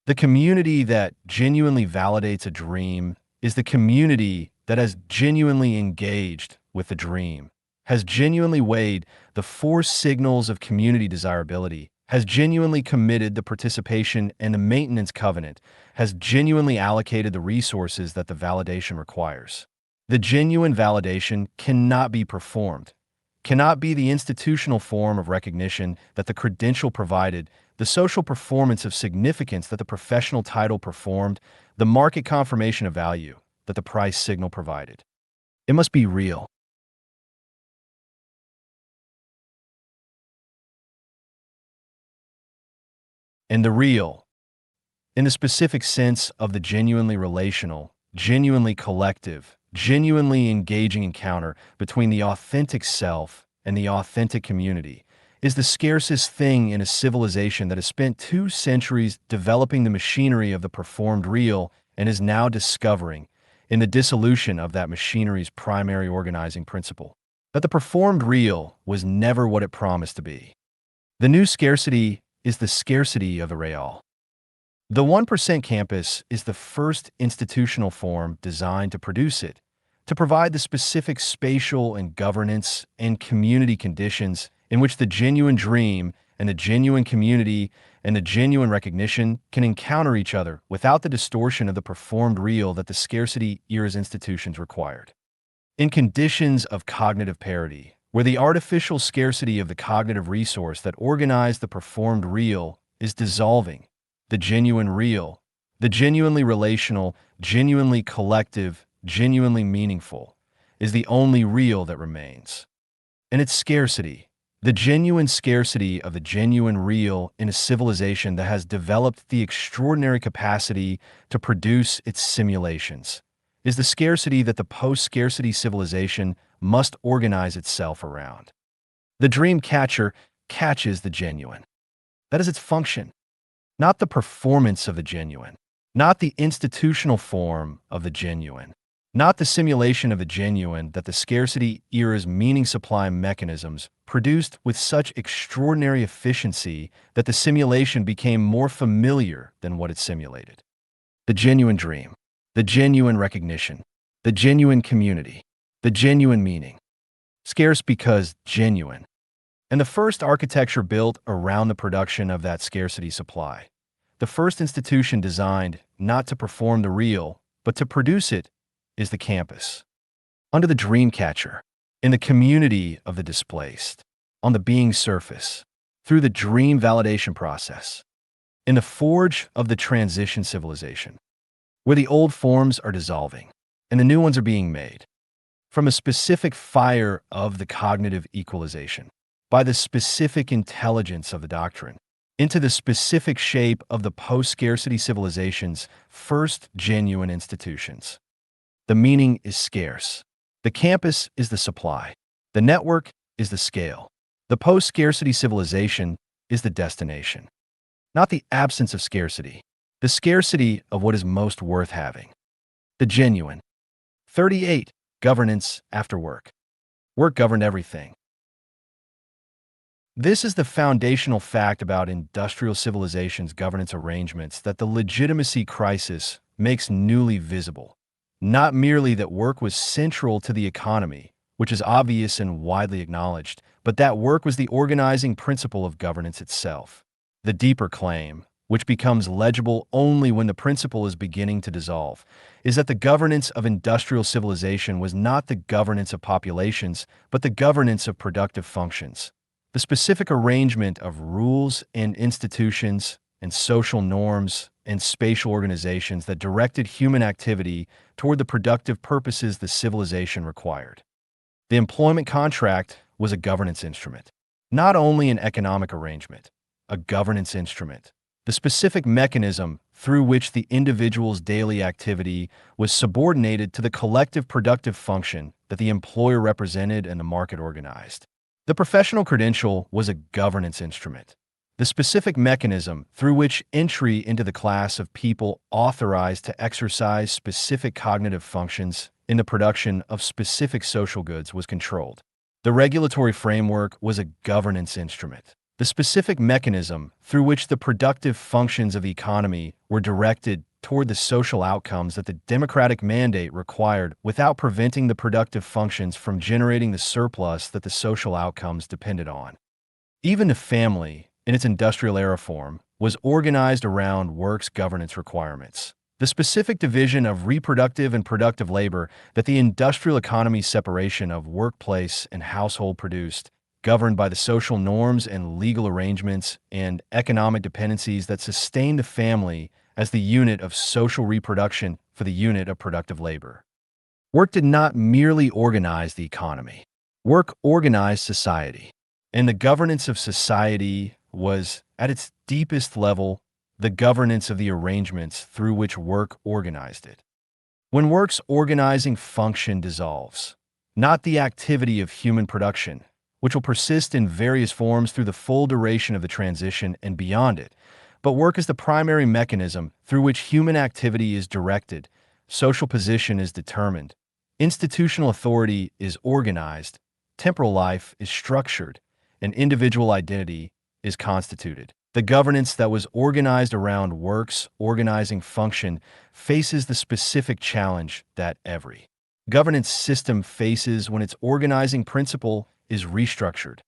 The community that genuinely validates a dream is the community that has genuinely engaged with the dream, has genuinely weighed the four signals of community desirability, has genuinely committed the participation and the maintenance covenant, has genuinely allocated the resources that the validation requires. The genuine validation cannot be performed, cannot be the institutional form of recognition that the credential provided, the social performance of significance that the professional title performed, the market confirmation of value that the price signal provided. It must be real. And the real, in the specific sense of the genuinely relational, genuinely collective, genuinely engaging encounter between the authentic self and the authentic community, is the scarcest thing in a civilization that has spent 2 centuries developing the machinery of the performed real and is now discovering, in the dissolution of that machinery's primary organizing principle, that the performed real was never what it promised to be. The new scarcity is the scarcity of the real. The 1% campus is the first institutional form designed to produce it, to provide the specific spatial and governance and community conditions in which the genuine dream and the genuine community and the genuine recognition can encounter each other without the distortion of the performed real that the scarcity era's institutions required. In conditions of cognitive parity, where the artificial scarcity of the cognitive resource that organized the performed real is dissolving, the genuine real, the genuinely relational, genuinely collective, genuinely meaningful, is the only real that remains. And its scarcity, the genuine scarcity of the genuine real in a civilization that has developed the extraordinary capacity to produce its simulations, is the scarcity that the post-scarcity civilization must organize itself around. The dream catcher catches the genuine. That is its function, not the performance of the genuine, not the institutional form of the genuine, not the simulation of the genuine that the scarcity era's meaning supply mechanisms produced with such extraordinary efficiency that the simulation became more familiar than what it simulated. The genuine dream, the genuine recognition, the genuine community, the genuine meaning. Scarce because genuine. And the first architecture built around the production of that scarcity supply. The first institution designed not to perform the real, but to produce it, is the campus. Under the dream catcher, in the community of the displaced, on the being surface, through the dream validation process, in the forge of the transition civilization, where the old forms are dissolving and the new ones are being made, from a specific fire of the cognitive equalization, by the specific intelligence of the doctrine, into the specific shape of the post-scarcity civilization's first genuine institutions. The meaning is scarce. The campus is the supply. The network is the scale. The post-scarcity civilization is the destination. Not the absence of scarcity, the scarcity of what is most worth having. The genuine. 38. Governance after work. Work governed everything. This is the foundational fact about industrial civilization's governance arrangements that the legitimacy crisis makes newly visible. Not merely that work was central to the economy, which is obvious and widely acknowledged, but that work was the organizing principle of governance itself. The deeper claim, which becomes legible only when the principle is beginning to dissolve, is that the governance of industrial civilization was not the governance of populations, but the governance of productive functions. The specific arrangement of rules and institutions and social norms and spatial organizations that directed human activity toward the productive purposes the civilization required. The employment contract was a governance instrument, not only an economic arrangement, a governance instrument. The specific mechanism through which the individual's daily activity was subordinated to the collective productive function that the employer represented and the market organized. The professional credential was a governance instrument, the specific mechanism through which entry into the class of people authorized to exercise specific cognitive functions in the production of specific social goods was controlled. The regulatory framework was a governance instrument, the specific mechanism through which the productive functions of the economy were directed toward the social outcomes that the democratic mandate required without preventing the productive functions from generating the surplus that the social outcomes depended on. Even the family, in its industrial era form, was organized around work's governance requirements. The specific division of reproductive and productive labor that the industrial economy's separation of workplace and household produced, governed by the social norms and legal arrangements and economic dependencies that sustained the family as the unit of social reproduction for the unit of productive labor. Work did not merely organize the economy. Work organized society. And the governance of society was, at its deepest level, the governance of the arrangements through which work organized it. When work's organizing function dissolves, not the activity of human production, which will persist in various forms through the full duration of the transition and beyond it, but work as the primary mechanism through which human activity is directed, social position is determined, institutional authority is organized, temporal life is structured, and individual identity is constituted. The governance that was organized around work's organizing function faces the specific challenge that every governance system faces when its organizing principle is restructured.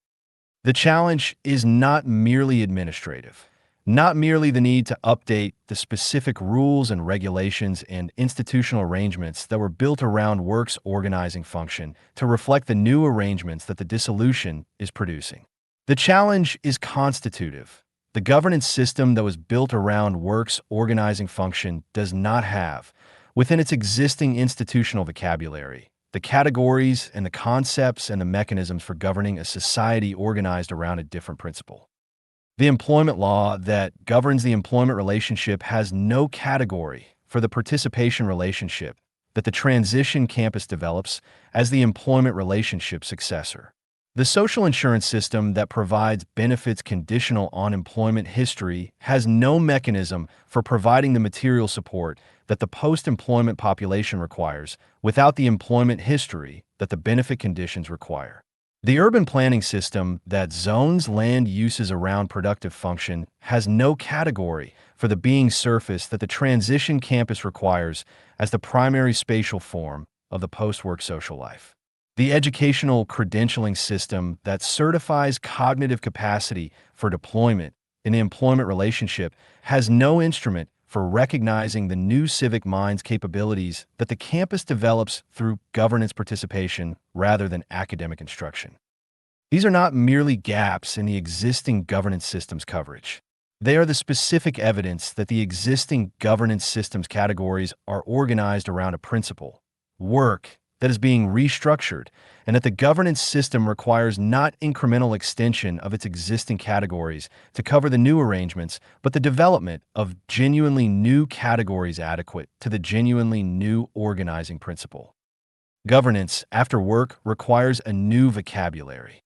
The challenge is not merely administrative, not merely the need to update the specific rules and regulations and institutional arrangements that were built around work's organizing function to reflect the new arrangements that the dissolution is producing. The challenge is constitutive. The governance system that was built around work's organizing function does not have, within its existing institutional vocabulary, the categories and the concepts and the mechanisms for governing a society organized around a different principle. The employment law that governs the employment relationship has no category for the participation relationship that the transition campus develops as the employment relationship successor. The social insurance system that provides benefits conditional on employment history has no mechanism for providing the material support that the post-employment population requires without the employment history that the benefit conditions require. The urban planning system that zones land uses around productive function has no category for the being surface that the transition campus requires as the primary spatial form of the post-work social life. The educational credentialing system that certifies cognitive capacity for deployment in the employment relationship has no instrument for recognizing the new civic mind's capabilities that the campus develops through governance participation rather than academic instruction. These are not merely gaps in the existing governance system's coverage. They are the specific evidence that the existing governance system's categories are organized around a principle, work, that is being restructured, and that the governance system requires not incremental extension of its existing categories to cover the new arrangements, but the development of genuinely new categories adequate to the genuinely new organizing principle. Governance after work requires a new vocabulary,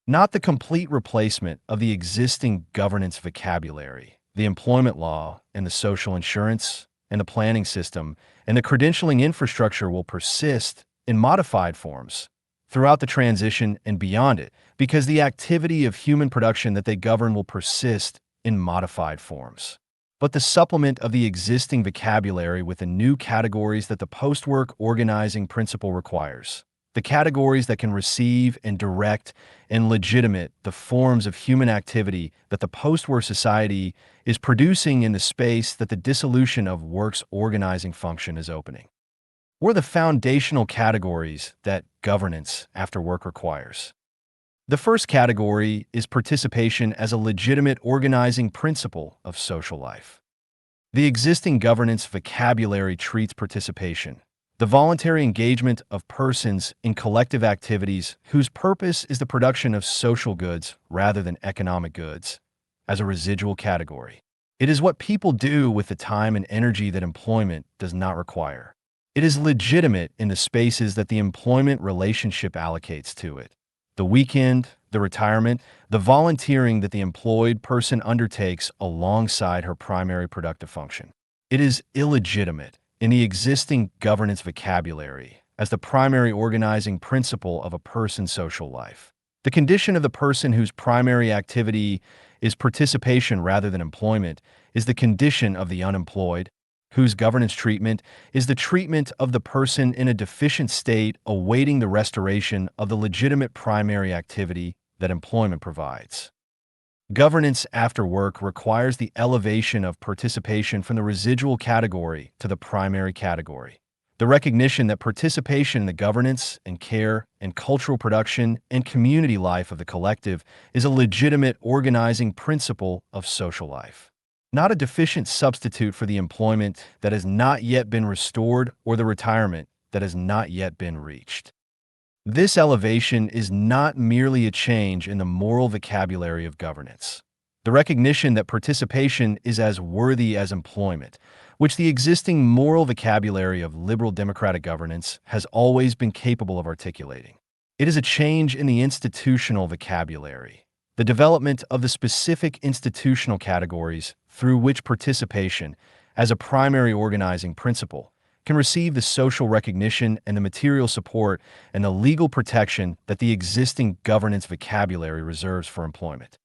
not the complete replacement of the existing governance vocabulary. The employment law and the social insurance and the planning system and the credentialing infrastructure will persist in modified forms throughout the transition and beyond it, because the activity of human production that they govern will persist in modified forms. But the supplement of the existing vocabulary with the new categories that the post-work organizing principle requires, the categories that can receive and direct and legitimate the forms of human activity that the post-work society is producing in the space that the dissolution of work's organizing function is opening, were the foundational categories that governance after work requires. The first category is participation as a legitimate organizing principle of social life. The existing governance vocabulary treats participation, the voluntary engagement of persons in collective activities whose purpose is the production of social goods rather than economic goods, as a residual category. It is what people do with the time and energy that employment does not require. It is legitimate in the spaces that the employment relationship allocates to it. The weekend, the retirement, the volunteering that the employed person undertakes alongside her primary productive function. It is illegitimate in the existing governance vocabulary as the primary organizing principle of a person's social life. The condition of the person whose primary activity is participation rather than employment is the condition of the unemployed, whose governance treatment is the treatment of the person in a deficient state awaiting the restoration of the legitimate primary activity that employment provides. Governance after work requires the elevation of participation from the residual category to the primary category. The recognition that participation in the governance and care and cultural production and community life of the collective is a legitimate organizing principle of social life, not a deficient substitute for the employment that has not yet been restored or the retirement that has not yet been reached. This elevation is not merely a change in the moral vocabulary of governance. The recognition that participation is as worthy as employment, which the existing moral vocabulary of liberal democratic governance has always been capable of articulating. It is a change in the institutional vocabulary, the development of the specific institutional categories through which participation, as a primary organizing principle, can receive the social recognition and the material support and the legal protection that the existing governance vocabulary reserves for employment.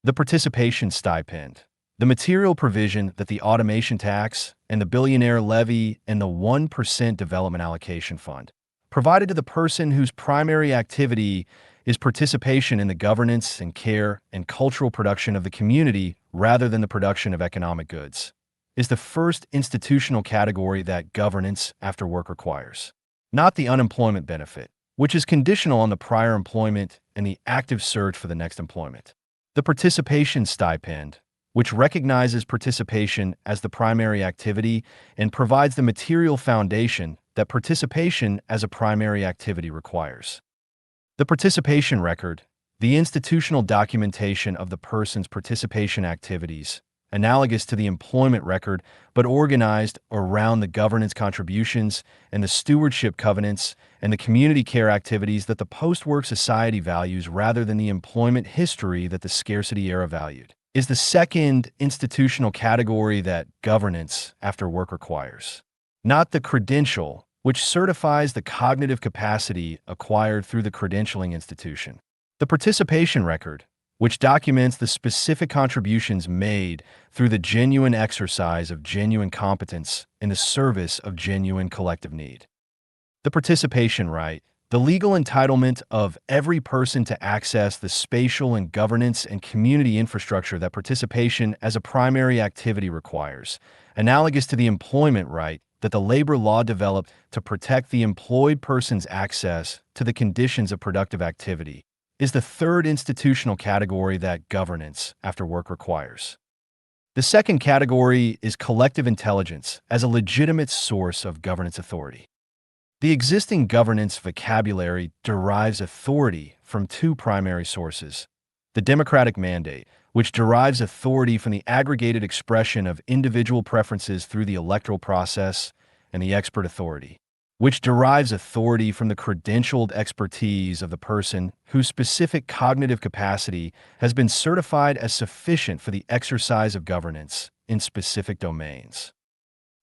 The participation stipend, the material provision that the automation tax and the billionaire levy and the 1% development allocation fund provided to the person whose primary activity is participation in the governance and care and cultural production of the community rather than the production of economic goods, is the first institutional category that governance after work requires, not the unemployment benefit, which is conditional on the prior employment and the active search for the next employment. The participation stipend, which recognizes participation as the primary activity and provides the material foundation that participation as a primary activity requires. The participation record, the institutional documentation of the person's participation activities, analogous to the employment record, but organized around the governance contributions and the stewardship covenants and the community care activities that the post-work society values rather than the employment history that the scarcity era valued, is the second institutional category that governance after work requires, not the credential, which certifies the cognitive capacity acquired through the credentialing institution. The participation record, which documents the specific contributions made through the genuine exercise of genuine competence in the service of genuine collective need. The participation right, the legal entitlement of every person to access the spatial and governance and community infrastructure that participation as a primary activity requires, analogous to the employment right that the labor law developed to protect the employed person's access to the conditions of productive activity, is the third institutional category that governance after work requires. The second category is collective intelligence as a legitimate source of governance authority. The existing governance vocabulary derives authority from two primary sources: the democratic mandate, which derives authority from the aggregated expression of individual preferences through the electoral process, and the expert authority, which derives authority from the credentialed expertise of the person whose specific cognitive capacity has been certified as sufficient for the exercise of governance in specific domains.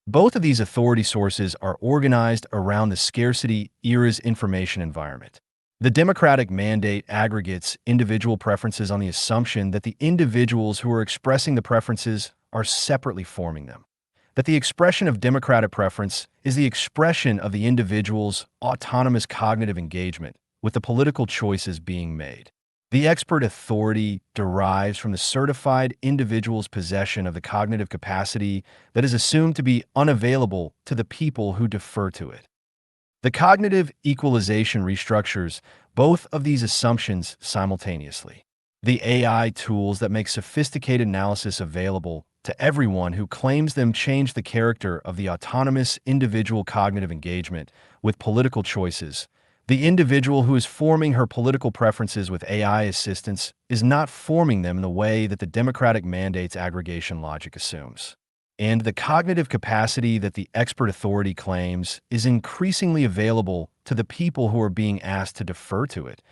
Both of these authority sources are organized around the scarcity era's information environment. The democratic mandate aggregates individual preferences on the assumption that the individuals who are expressing the preferences are separately forming them, that the expression of democratic preference is the expression of the individual's autonomous cognitive engagement with the political choices being made. The expert authority derives from the certified individual's possession of the cognitive capacity that is assumed to be unavailable to the people who defer to it. The cognitive equalization restructures both of these assumptions simultaneously. The AI tools that make sophisticated analysis available to everyone who claims them change the character of the autonomous individual cognitive engagement with political choices. The individual who is forming her political preferences with AI assistance is not forming them in the way that the democratic mandate's aggregation logic assumes. And the cognitive capacity that the expert authority claims is increasingly available to the people who are being asked to defer to it.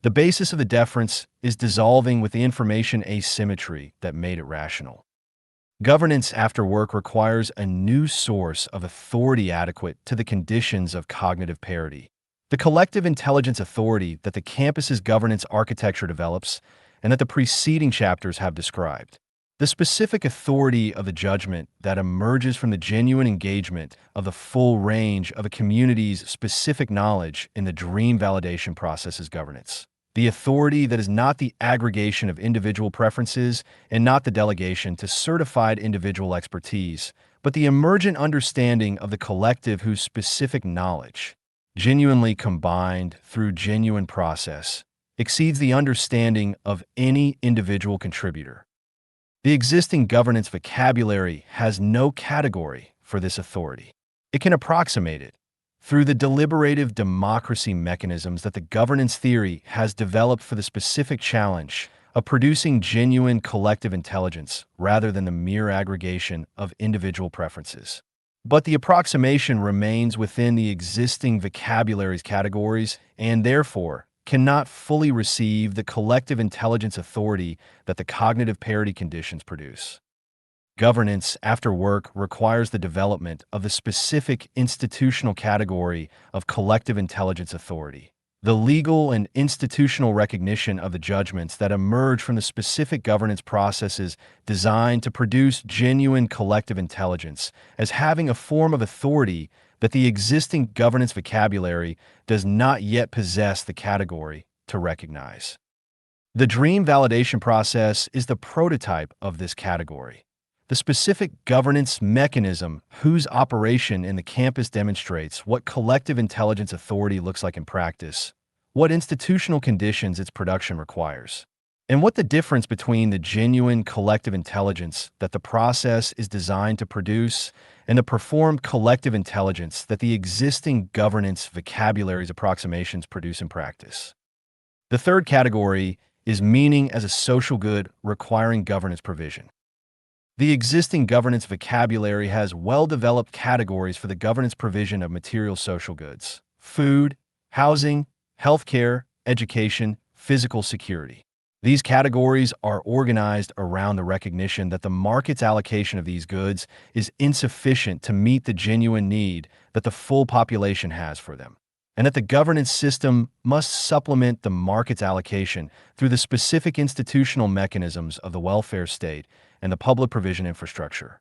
The basis of the deference is dissolving with the information asymmetry that made it rational. Governance after work requires a new source of authority adequate to the conditions of cognitive parity. The collective intelligence authority that the campus's governance architecture develops and that the preceding chapters have described. The specific authority of the judgment that emerges from the genuine engagement of the full range of a community's specific knowledge in the dream validation process's governance. The authority that is not the aggregation of individual preferences and not the delegation to certified individual expertise, but the emergent understanding of the collective whose specific knowledge, genuinely combined through genuine process, exceeds the understanding of any individual contributor. The existing governance vocabulary has no category for this authority. It can approximate it through the deliberative democracy mechanisms that the governance theory has developed for the specific challenge of producing genuine collective intelligence rather than the mere aggregation of individual preferences. but the approximation remains within the existing vocabulary's categories and therefore cannot fully receive the collective intelligence authority that the cognitive parity conditions produce. Governance after work requires the development of the specific institutional category of collective intelligence authority. The legal and institutional recognition of the judgments that emerge from the specific governance processes designed to produce genuine collective intelligence as having a form of authority that the existing governance vocabulary does not yet possess the category to recognize. The dream validation process is the prototype of this category. The specific governance mechanism whose operation in the campus demonstrates what collective intelligence authority looks like in practice, what institutional conditions its production requires, and what the difference between the genuine collective intelligence that the process is designed to produce and the performed collective intelligence that the existing governance vocabulary's approximations produce in practice. The third category is meaning as a social good requiring governance provision. The existing governance vocabulary has well-developed categories for the governance provision of material social goods: food, housing, healthcare, education, physical security. These categories are organized around the recognition that the market's allocation of these goods is insufficient to meet the genuine need that the full population has for them, and that the governance system must supplement the market's allocation through the specific institutional mechanisms of the welfare state and the public provision infrastructure.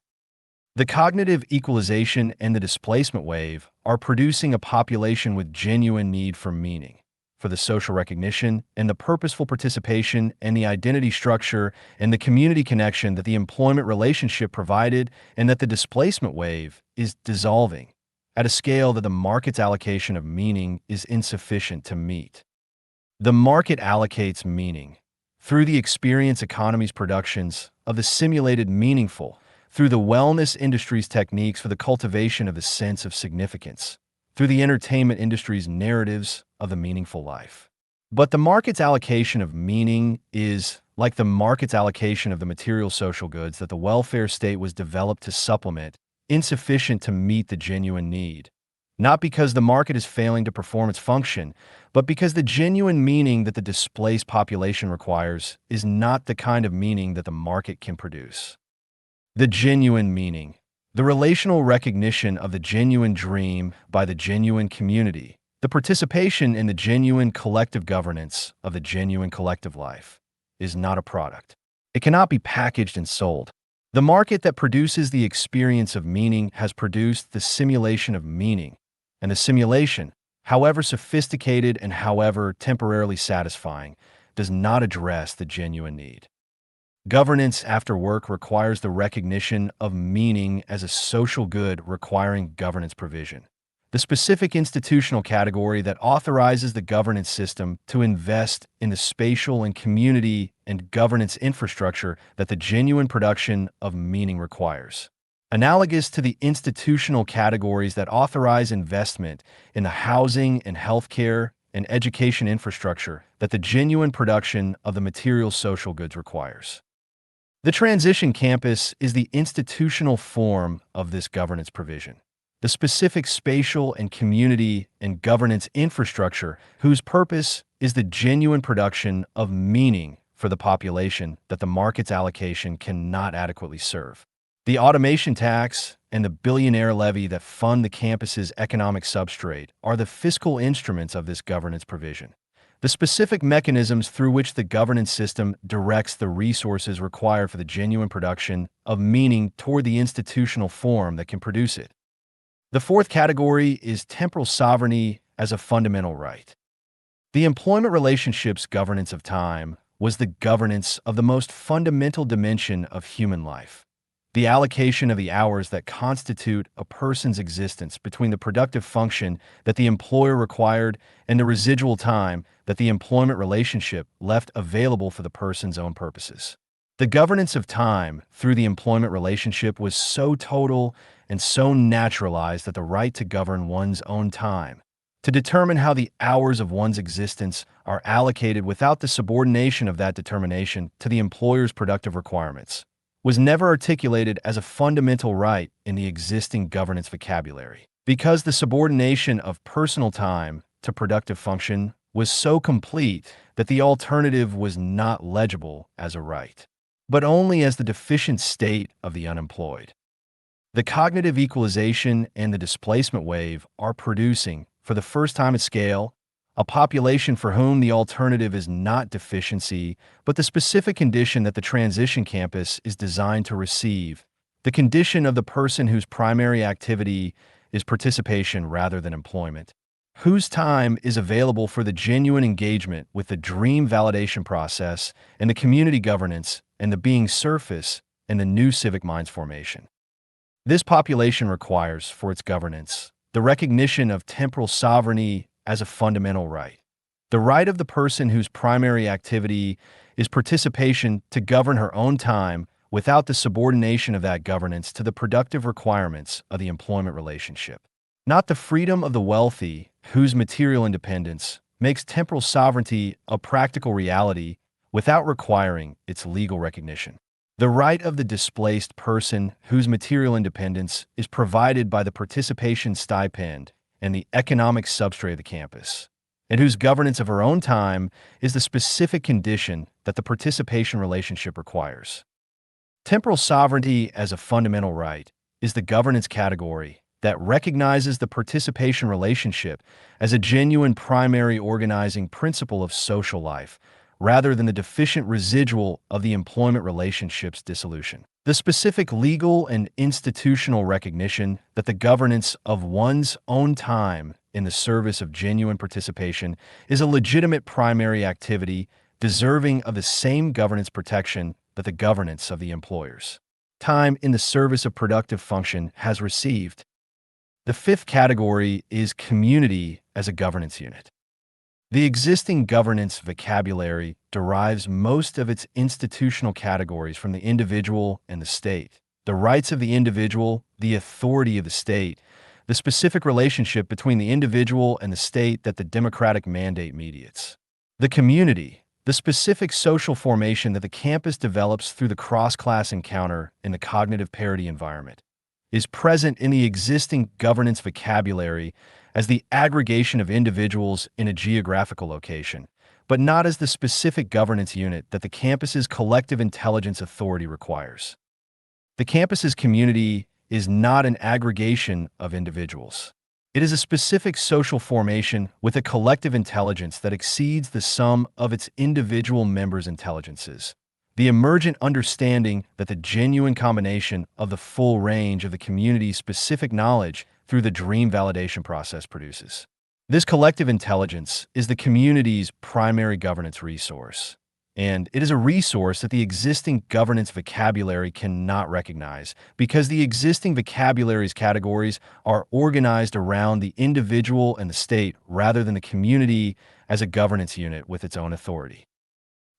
The cognitive equalization and the displacement wave are producing a population with genuine need for meaning, for the social recognition and the purposeful participation and the identity structure and the community connection that the employment relationship provided, and that the displacement wave is dissolving at a scale that the market's allocation of meaning is insufficient to meet. The market allocates meaning through the experience economy's productions of the simulated meaningful, through the wellness industry's techniques for the cultivation of the sense of significance, through the entertainment industry's narratives of the meaningful life. But the market's allocation of meaning is, like the market's allocation of the material social goods that the welfare state was developed to supplement, insufficient to meet the genuine need. Not because the market is failing to perform its function, but because the genuine meaning that the displaced population requires is not the kind of meaning that the market can produce. The genuine meaning, the relational recognition of the genuine dream by the genuine community, the participation in the genuine collective governance of the genuine collective life, is not a product. It cannot be packaged and sold. The market that produces the experience of meaning has produced the simulation of meaning, and the simulation, however sophisticated and however temporarily satisfying, does not address the genuine need. Governance after work requires the recognition of meaning as a social good requiring governance provision. The specific institutional category that authorizes the governance system to invest in the spatial and community and governance infrastructure that the genuine production of meaning requires. Analogous to the institutional categories that authorize investment in the housing and healthcare and education infrastructure that the genuine production of the material social goods requires. The transition campus is the institutional form of this governance provision. The specific spatial and community and governance infrastructure whose purpose is the genuine production of meaning for the population that the market's allocation cannot adequately serve. The automation tax and the billionaire levy that fund the campus's economic substrate are the fiscal instruments of this governance provision. The specific mechanisms through which the governance system directs the resources required for the genuine production of meaning toward the institutional form that can produce it. The fourth category is temporal sovereignty as a fundamental right. The employment relationship's governance of time was the governance of the most fundamental dimension of human life. The allocation of the hours that constitute a person's existence between the productive function that the employer required and the residual time that the employment relationship left available for the person's own purposes. The governance of time through the employment relationship was so total and so naturalized that the right to govern one's own time, to determine how the hours of one's existence are allocated without the subordination of that determination to the employer's productive requirements, was never articulated as a fundamental right in the existing governance vocabulary, because the subordination of personal time to productive function was so complete that the alternative was not legible as a right, but only as the deficient state of the unemployed. The cognitive equalization and the displacement wave are producing, for the first time at scale, a population for whom the alternative is not deficiency, but the specific condition that the transition campus is designed to receive, the condition of the person whose primary activity is participation rather than employment, whose time is available for the genuine engagement with the dream validation process and the community governance and the being surface and the new civic minds formation. This population requires, for its governance, the recognition of temporal sovereignty as a fundamental right. The right of the person whose primary activity is participation to govern her own time without the subordination of that governance to the productive requirements of the employment relationship. Not the freedom of the wealthy, whose material independence makes temporal sovereignty a practical reality without requiring its legal recognition. The right of the displaced person whose material independence is provided by the participation stipend and the economic substrate of the campus, and whose governance of her own time is the specific condition that the participation relationship requires. Temporal sovereignty as a fundamental right is the governance category that recognizes the participation relationship as a genuine primary organizing principle of social life, rather than the deficient residual of the employment relationship's dissolution. The specific legal and institutional recognition that the governance of one's own time in the service of genuine participation is a legitimate primary activity deserving of the same governance protection that the governance of the employer's time in the service of productive function has received. The fifth category is community as a governance unit. The existing governance vocabulary derives most of its institutional categories from the individual and the state. The rights of the individual, the authority of the state, the specific relationship between the individual and the state that the democratic mandate mediates. The community, the specific social formation that the campus develops through the cross-class encounter in the cognitive parity environment, is present in the existing governance vocabulary as the aggregation of individuals in a geographical location, but not as the specific governance unit that the campus's collective intelligence authority requires. The campus's community is not an aggregation of individuals. It is a specific social formation with a collective intelligence that exceeds the sum of its individual members' intelligences. The emergent understanding that the genuine combination of the full range of the community's specific knowledge through the dream validation process produces. This collective intelligence is the community's primary governance resource, and it is a resource that the existing governance vocabulary cannot recognize because the existing vocabulary's categories are organized around the individual and the state rather than the community as a governance unit with its own authority.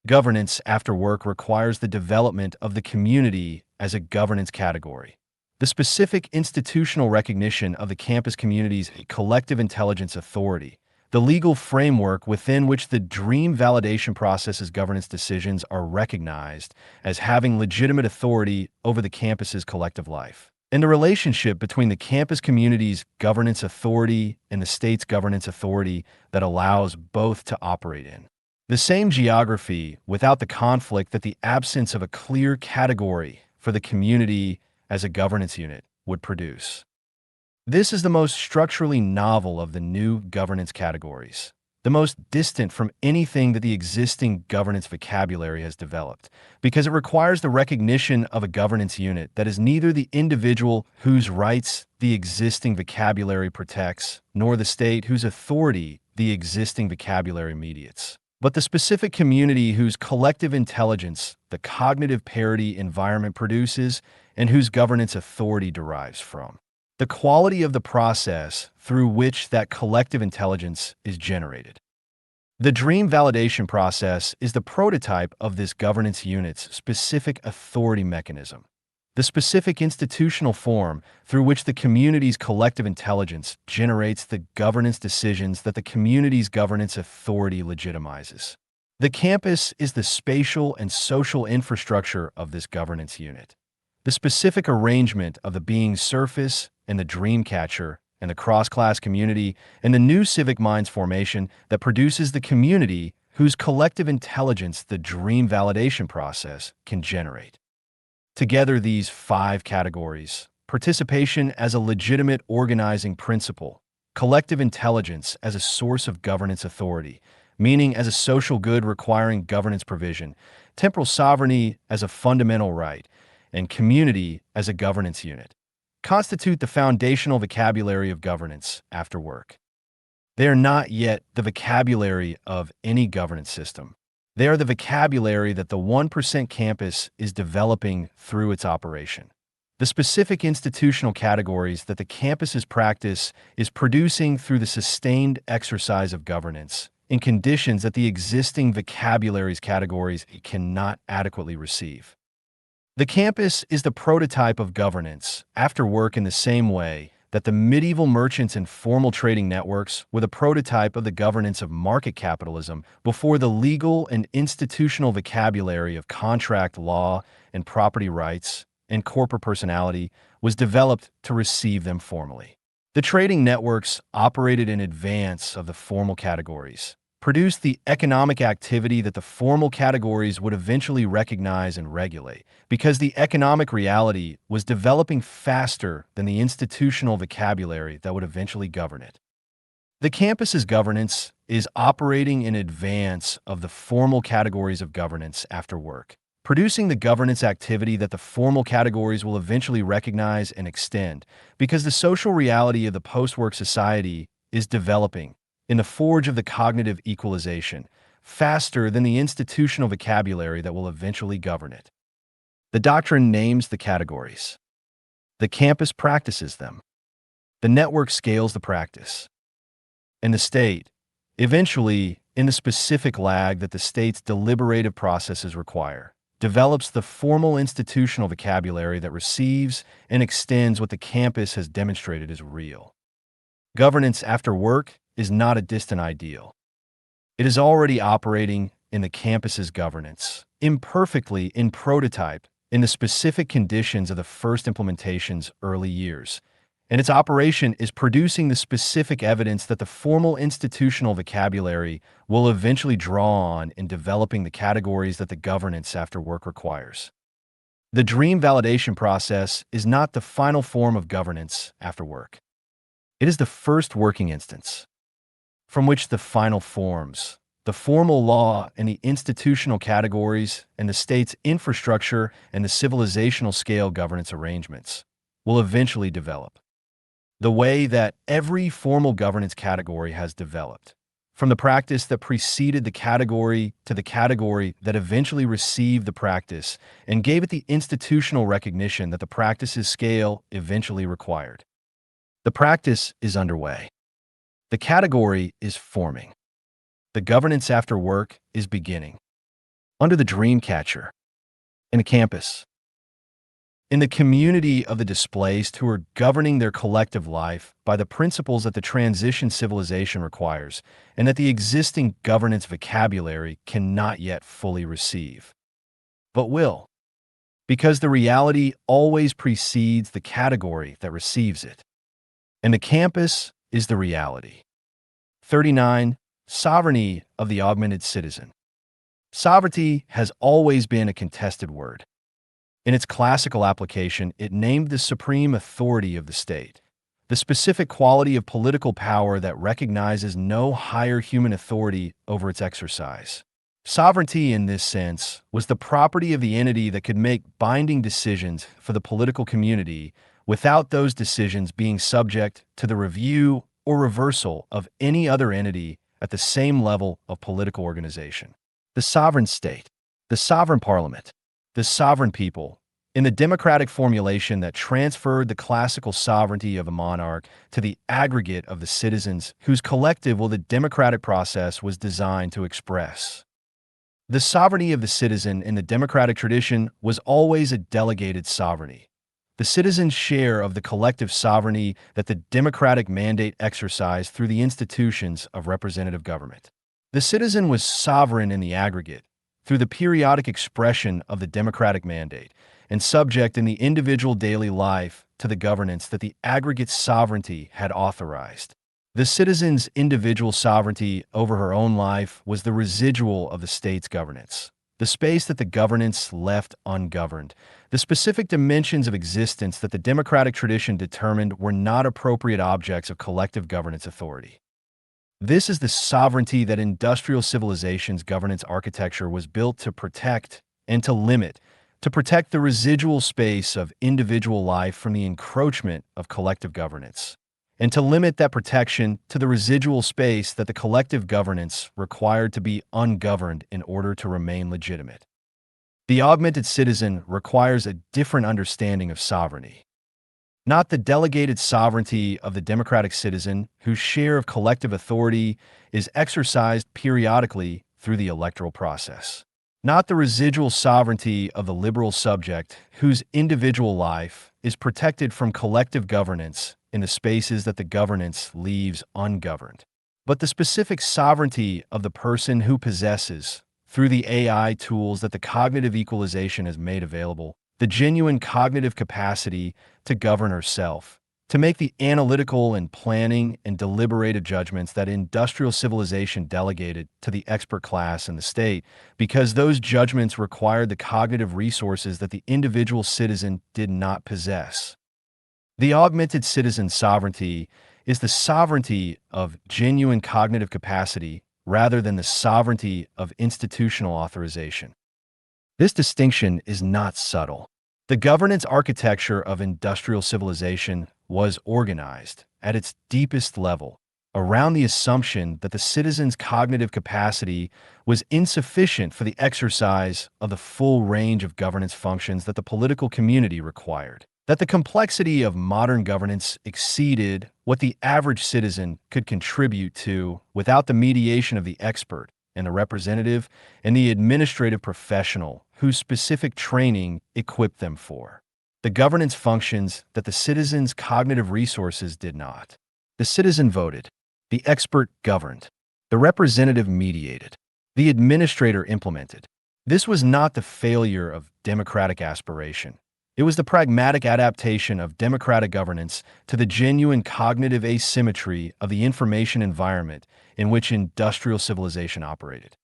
Governance after work requires the development of the community as a governance category. The specific institutional recognition of the campus community's collective intelligence authority, the legal framework within which the dream validation process's governance decisions are recognized as having legitimate authority over the campus's collective life, and the relationship between the campus community's governance authority and the state's governance authority that allows both to operate in the same geography without the conflict that the absence of a clear category for the community as a governance unit would produce. This is the most structurally novel of the new governance categories, the most distant from anything that the existing governance vocabulary has developed, because it requires the recognition of a governance unit that is neither the individual whose rights the existing vocabulary protects, nor the state whose authority the existing vocabulary mediates, but the specific community whose collective intelligence the cognitive parity environment produces and whose governance authority derives from. The quality of the process through which that collective intelligence is generated. The dream validation process is the prototype of this governance unit's specific authority mechanism, the specific institutional form through which the community's collective intelligence generates the governance decisions that the community's governance authority legitimizes. The campus is the spatial and social infrastructure of this governance unit. The specific arrangement of the being surface and the dream catcher and the cross-class community and the new civic minds formation that produces the community whose collective intelligence the dream validation process can generate. Together, these five categories: participation as a legitimate organizing principle, collective intelligence as a source of governance authority, meaning as a social good requiring governance provision, temporal sovereignty as a fundamental right, and community as a governance unit, constitute the foundational vocabulary of governance after work. They are not yet the vocabulary of any governance system. They are the vocabulary that the 1% campus is developing through its operation. The specific institutional categories that the campus's practice is producing through the sustained exercise of governance in conditions that the existing vocabulary's categories cannot adequately receive. The campus is the prototype of governance after work in the same way that the medieval merchants and formal trading networks were the prototype of the governance of market capitalism before the legal and institutional vocabulary of contract law and property rights and corporate personality was developed to receive them formally. The trading networks operated in advance of the formal categories, produced the economic activity that the formal categories would eventually recognize and regulate, because the economic reality was developing faster than the institutional vocabulary that would eventually govern it. The campus's governance is operating in advance of the formal categories of governance after work, producing the governance activity that the formal categories will eventually recognize and extend, because the social reality of the post-work society is developing in the forge of the cognitive equalization, faster than the institutional vocabulary that will eventually govern it. The doctrine names the categories. The campus practices them. The network scales the practice. And the state, eventually, in the specific lag that the state's deliberative processes require, develops the formal institutional vocabulary that receives and extends what the campus has demonstrated is real. Governance after work is not a distant ideal. It is already operating in the campus's governance, imperfectly in prototype, in the specific conditions of the first implementation's early years, and its operation is producing the specific evidence that the formal institutional vocabulary will eventually draw on in developing the categories that the governance after work requires. The dream validation process is not the final form of governance after work. It is the first working instance, from which the final forms, the formal law and the institutional categories and the state's infrastructure and the civilizational scale governance arrangements, will eventually develop. The way that every formal governance category has developed, from the practice that preceded the category to the category that eventually received the practice and gave it the institutional recognition that the practice's scale eventually required. The practice is underway. The category is forming. The governance after work is beginning. Under the dream catcher. In the campus. In the community of the displaced who are governing their collective life by the principles that the transition civilization requires and that the existing governance vocabulary cannot yet fully receive. But will. Because the reality always precedes the category that receives it. And the campus is the reality. 39. Sovereignty of the augmented citizen. Sovereignty has always been a contested word. In its classical application, it named the supreme authority of the state, the specific quality of political power that recognizes no higher human authority over its exercise. Sovereignty, in this sense, was the property of the entity that could make binding decisions for the political community without those decisions being subject to the review or reversal of any other entity at the same level of political organization. The sovereign state, the sovereign parliament, the sovereign people, in the democratic formulation that transferred the classical sovereignty of a monarch to the aggregate of the citizens whose collective will the democratic process was designed to express. The sovereignty of the citizen in the democratic tradition was always a delegated sovereignty, the citizen's share of the collective sovereignty that the democratic mandate exercised through the institutions of representative government. The citizen was sovereign in the aggregate, through the periodic expression of the democratic mandate, and subject in the individual daily life to the governance that the aggregate sovereignty had authorized. The citizen's individual sovereignty over her own life was the residual of the state's governance, the space that the governance left ungoverned, the specific dimensions of existence that the democratic tradition determined were not appropriate objects of collective governance authority. This is the sovereignty that industrial civilization's governance architecture was built to protect and to limit, to protect the residual space of individual life from the encroachment of collective governance, and to limit that protection to the residual space that the collective governance required to be ungoverned in order to remain legitimate. The augmented citizen requires a different understanding of sovereignty. Not the delegated sovereignty of the democratic citizen whose share of collective authority is exercised periodically through the electoral process. Not the residual sovereignty of the liberal subject whose individual life is protected from collective governance in the spaces that the governance leaves ungoverned, but the specific sovereignty of the person who possesses, through the AI tools that the cognitive equalization has made available, the genuine cognitive capacity to govern herself, to make the analytical and planning and deliberative judgments that industrial civilization delegated to the expert class and the state, because those judgments required the cognitive resources that the individual citizen did not possess. The augmented citizen's sovereignty is the sovereignty of genuine cognitive capacity rather than the sovereignty of institutional authorization. This distinction is not subtle. The governance architecture of industrial civilization was organized, at its deepest level, around the assumption that the citizen's cognitive capacity was insufficient for the exercise of the full range of governance functions that the political community required, that the complexity of modern governance exceeded what the average citizen could contribute to without the mediation of the expert and the representative and the administrative professional whose specific training equipped them for. The governance functions that the citizen's cognitive resources did not. The citizen voted. The expert governed. The representative mediated. The administrator implemented. This was not the failure of democratic aspiration. It was the pragmatic adaptation of democratic governance to the genuine cognitive asymmetry of the information environment in which industrial civilization operated.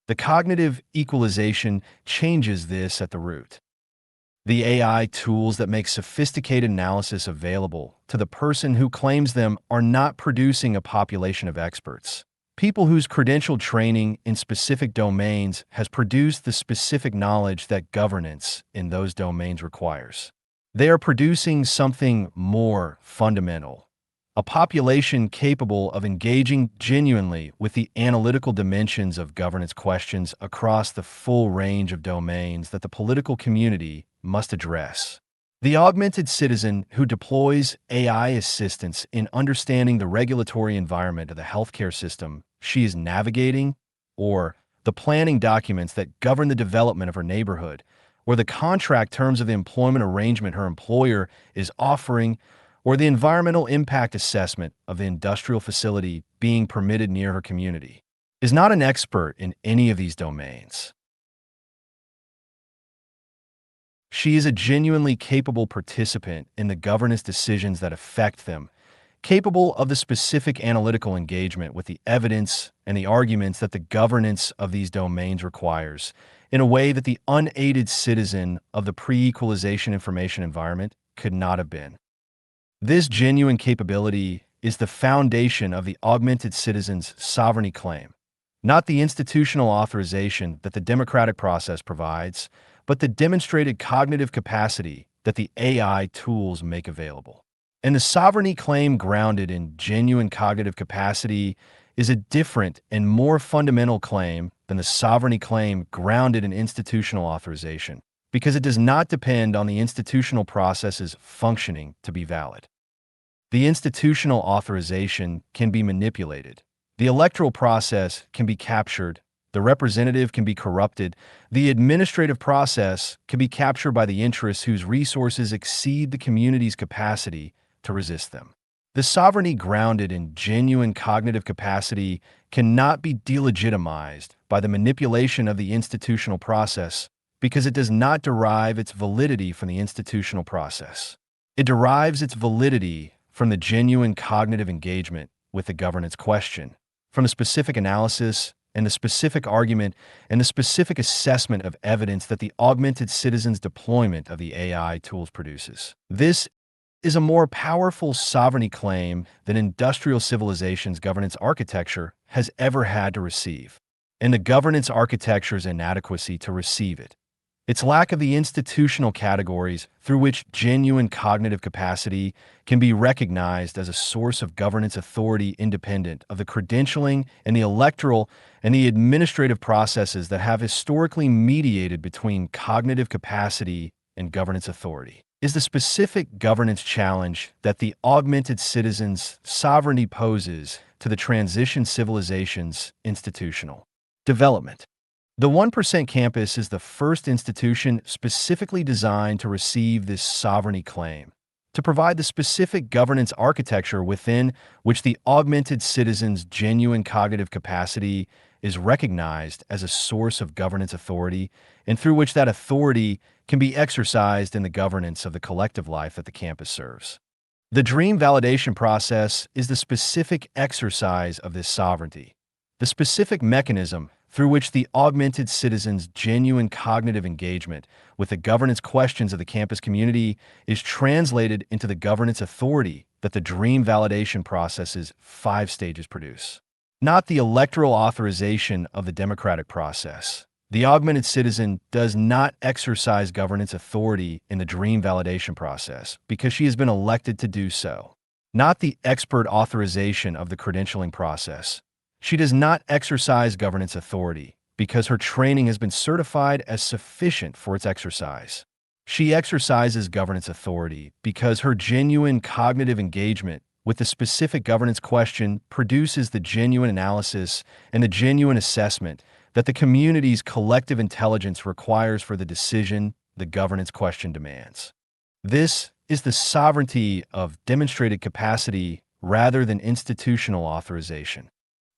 The cognitive equalization changes this at the root. The AI tools that make sophisticated analysis available to the person who claims them are not producing a population of experts, people whose credentialed training in specific domains has produced the specific knowledge that governance in those domains requires. They are producing something more fundamental, a population capable of engaging genuinely with the analytical dimensions of governance questions across the full range of domains that the political community must address. The augmented citizen who deploys AI assistance in understanding the regulatory environment of the healthcare system she is navigating, or the planning documents that govern the development of her neighborhood, or the contract terms of the employment arrangement her employer is offering, or the environmental impact assessment of the industrial facility being permitted near her community, is not an expert in any of these domains. She is a genuinely capable participant in the governance decisions that affect them, capable of the specific analytical engagement with the evidence and the arguments that the governance of these domains requires, in a way that the unaided citizen of the pre-equalization information environment could not have been. This genuine capability is the foundation of the augmented citizen's sovereignty claim, not the institutional authorization that the democratic process provides, but the demonstrated cognitive capacity that the AI tools make available. And the sovereignty claim grounded in genuine cognitive capacity is a different and more fundamental claim than the sovereignty claim grounded in institutional authorization, because it does not depend on the institutional processes functioning to be valid. The institutional authorization can be manipulated. The electoral process can be captured. The representative can be corrupted. The administrative process can be captured by the interests whose resources exceed the community's capacity to resist them. The sovereignty grounded in genuine cognitive capacity cannot be delegitimized by the manipulation of the institutional process because it does not derive its validity from the institutional process. It derives its validity from the genuine cognitive engagement with the governance question, from the specific analysis and the specific argument and the specific assessment of evidence that the augmented citizen's deployment of the AI tools produces. This is a more powerful sovereignty claim than industrial civilization's governance architecture has ever had to receive, and the governance architecture's inadequacy to receive it. Its lack of the institutional categories through which genuine cognitive capacity can be recognized as a source of governance authority independent of the credentialing and the electoral and the administrative processes that have historically mediated between cognitive capacity and governance authority, is the specific governance challenge that the augmented citizen's sovereignty poses to the transition civilization's institutional development. The 1% campus is the first institution specifically designed to receive this sovereignty claim, to provide the specific governance architecture within which the augmented citizen's genuine cognitive capacity is recognized as a source of governance authority, and through which that authority can be exercised in the governance of the collective life that the campus serves. The dream validation process is the specific exercise of this sovereignty, the specific mechanism through which the augmented citizen's genuine cognitive engagement with the governance questions of the campus community is translated into the governance authority that the dream validation process's 5 stages produce. Not the electoral authorization of the democratic process. The augmented citizen does not exercise governance authority in the dream validation process because she has been elected to do so. Not the expert authorization of the credentialing process. She does not exercise governance authority because her training has been certified as sufficient for its exercise. She exercises governance authority because her genuine cognitive engagement with the specific governance question produces the genuine analysis and the genuine assessment that the community's collective intelligence requires for the decision the governance question demands. This is the sovereignty of demonstrated capacity rather than institutional authorization.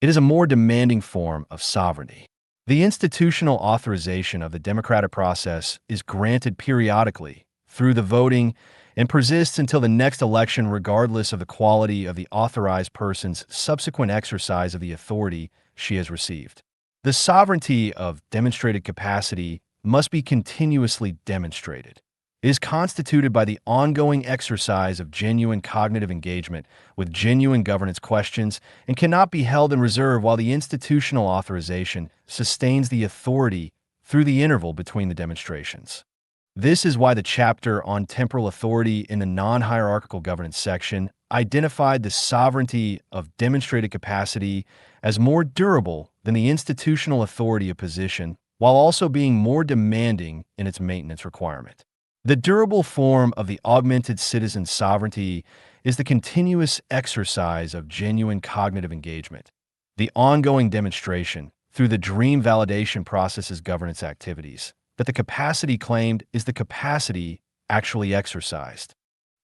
It is a more demanding form of sovereignty. The institutional authorization of the democratic process is granted periodically through the voting and persists until the next election regardless of the quality of the authorized person's subsequent exercise of the authority she has received. The sovereignty of demonstrated capacity must be continuously demonstrated. It is constituted by the ongoing exercise of genuine cognitive engagement with genuine governance questions and cannot be held in reserve while the institutional authorization sustains the authority through the interval between the demonstrations. This is why the chapter on temporal authority in the non-hierarchical governance section identified the sovereignty of demonstrated capacity as more durable than the institutional authority of position, while also being more demanding in its maintenance requirement. The durable form of the augmented citizen sovereignty is the continuous exercise of genuine cognitive engagement, the ongoing demonstration through the dream validation process's governance activities, that the capacity claimed is the capacity actually exercised.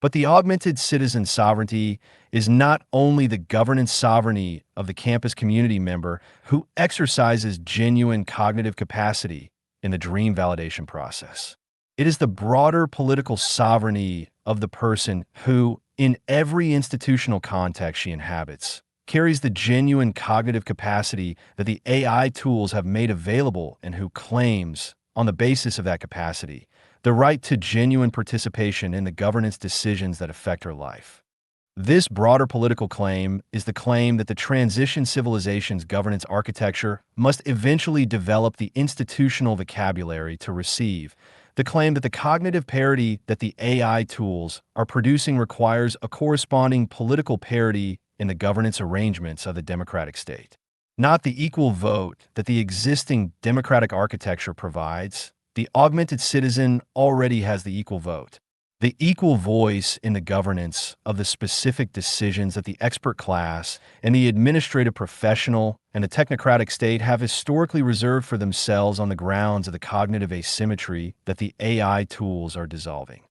But the augmented citizen sovereignty is not only the governance sovereignty of the campus community member who exercises genuine cognitive capacity in the dream validation process. It is the broader political sovereignty of the person who, in every institutional context she inhabits, carries the genuine cognitive capacity that the AI tools have made available and who claims, on the basis of that capacity, the right to genuine participation in the governance decisions that affect her life. This broader political claim is the claim that the transition civilization's governance architecture must eventually develop the institutional vocabulary to receive, the claim that the cognitive parity that the AI tools are producing requires a corresponding political parity in the governance arrangements of the democratic state. Not the equal vote that the existing democratic architecture provides. The augmented citizen already has the equal vote. The equal voice in the governance of the specific decisions that the expert class and the administrative professional and the technocratic state have historically reserved for themselves on the grounds of the cognitive asymmetry that the AI tools are dissolving.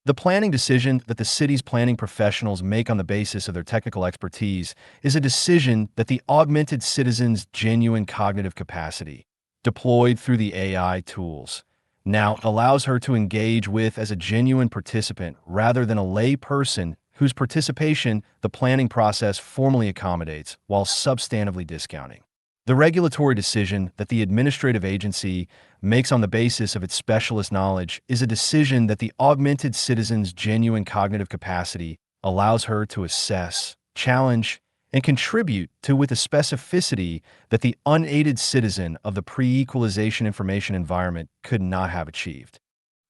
The planning decision that the city's planning professionals make on the basis of their technical expertise is a decision that the augmented citizen's genuine cognitive capacity, deployed through the AI tools, now allows her to engage with as a genuine participant rather than a lay person whose participation the planning process formally accommodates while substantively discounting. The regulatory decision that the administrative agency makes on the basis of its specialist knowledge is a decision that the augmented citizen's genuine cognitive capacity allows her to assess, challenge, and contribute to with a specificity that the unaided citizen of the pre-equalization information environment could not have achieved.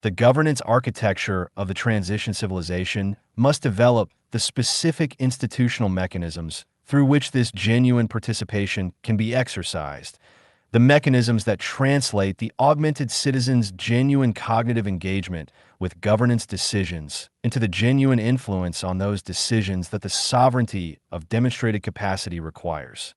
The governance architecture of the transition civilization must develop the specific institutional mechanisms through which this genuine participation can be exercised, the mechanisms that translate the augmented citizen's genuine cognitive engagement with governance decisions into the genuine influence on those decisions that the sovereignty of demonstrated capacity requires.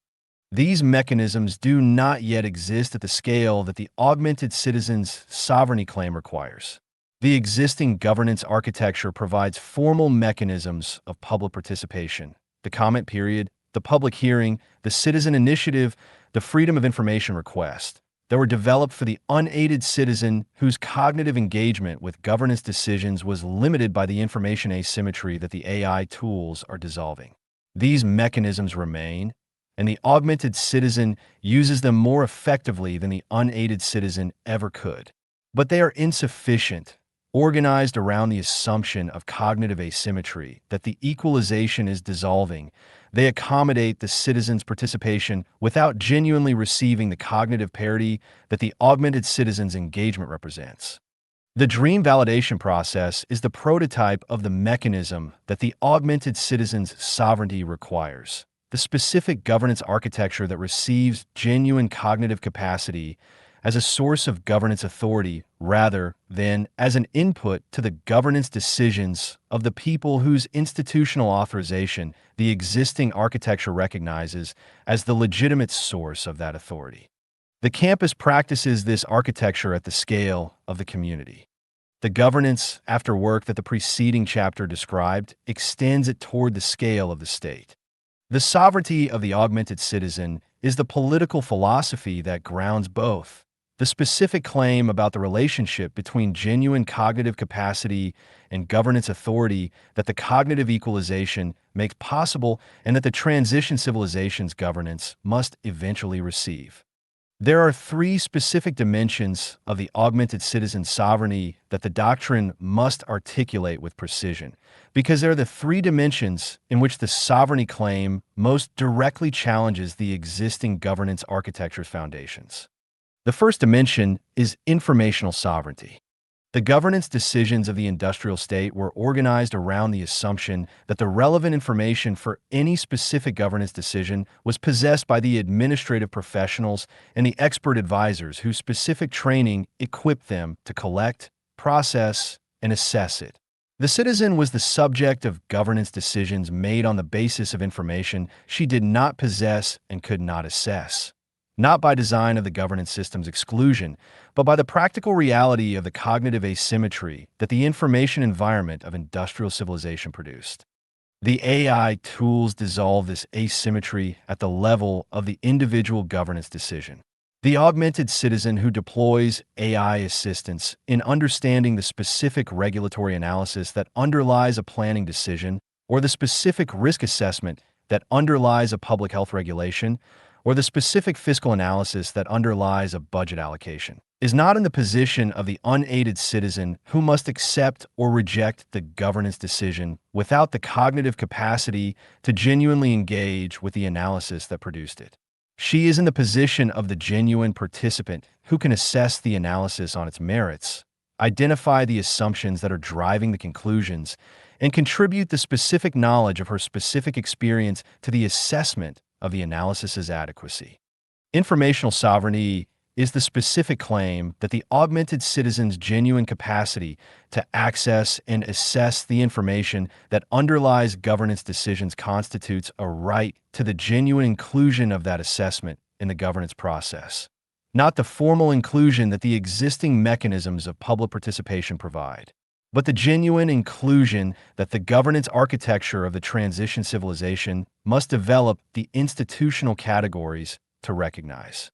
These mechanisms do not yet exist at the scale that the augmented citizen's sovereignty claim requires. The existing governance architecture provides formal mechanisms of public participation, the comment period, the public hearing, the citizen initiative, the freedom of information request, that were developed for the unaided citizen whose cognitive engagement with governance decisions was limited by the information asymmetry that the AI tools are dissolving. These mechanisms remain, and the augmented citizen uses them more effectively than the unaided citizen ever could. But they are insufficient, organized around the assumption of cognitive asymmetry that the equalization is dissolving. They accommodate the citizen's participation without genuinely receiving the cognitive parity that the augmented citizen's engagement represents. The dream validation process is the prototype of the mechanism that the augmented citizen's sovereignty requires, the specific governance architecture that receives genuine cognitive capacity as a source of governance authority rather than as an input to the governance decisions of the people whose institutional authorization the existing architecture recognizes as the legitimate source of that authority. The campus practices this architecture at the scale of the community. The governance after work that the preceding chapter described extends it toward the scale of the state. The sovereignty of the augmented citizen is the political philosophy that grounds both. The specific claim about the relationship between genuine cognitive capacity and governance authority that the cognitive equalization makes possible and that the transition civilization's governance must eventually receive. There are three specific dimensions of the augmented citizen sovereignty that the doctrine must articulate with precision, because they're the three dimensions in which the sovereignty claim most directly challenges the existing governance architecture's foundations. The first dimension is informational sovereignty. The governance decisions of the industrial state were organized around the assumption that the relevant information for any specific governance decision was possessed by the administrative professionals and the expert advisors whose specific training equipped them to collect, process, and assess it. The citizen was the subject of governance decisions made on the basis of information she did not possess and could not assess. Not by design of the governance system's exclusion, but by the practical reality of the cognitive asymmetry that the information environment of industrial civilization produced. The AI tools dissolve this asymmetry at the level of the individual governance decision. The augmented citizen who deploys AI assistance in understanding the specific regulatory analysis that underlies a planning decision, or the specific risk assessment that underlies a public health regulation, or the specific fiscal analysis that underlies a budget allocation, is not in the position of the unaided citizen who must accept or reject the governance decision without the cognitive capacity to genuinely engage with the analysis that produced it. She is in the position of the genuine participant who can assess the analysis on its merits, identify the assumptions that are driving the conclusions, and contribute the specific knowledge of her specific experience to the assessment of the analysis's adequacy. Informational sovereignty is the specific claim that the augmented citizen's genuine capacity to access and assess the information that underlies governance decisions constitutes a right to the genuine inclusion of that assessment in the governance process, not the formal inclusion that the existing mechanisms of public participation provide. but the genuine inclusion that the governance architecture of the transition civilization must develop the institutional categories to recognize.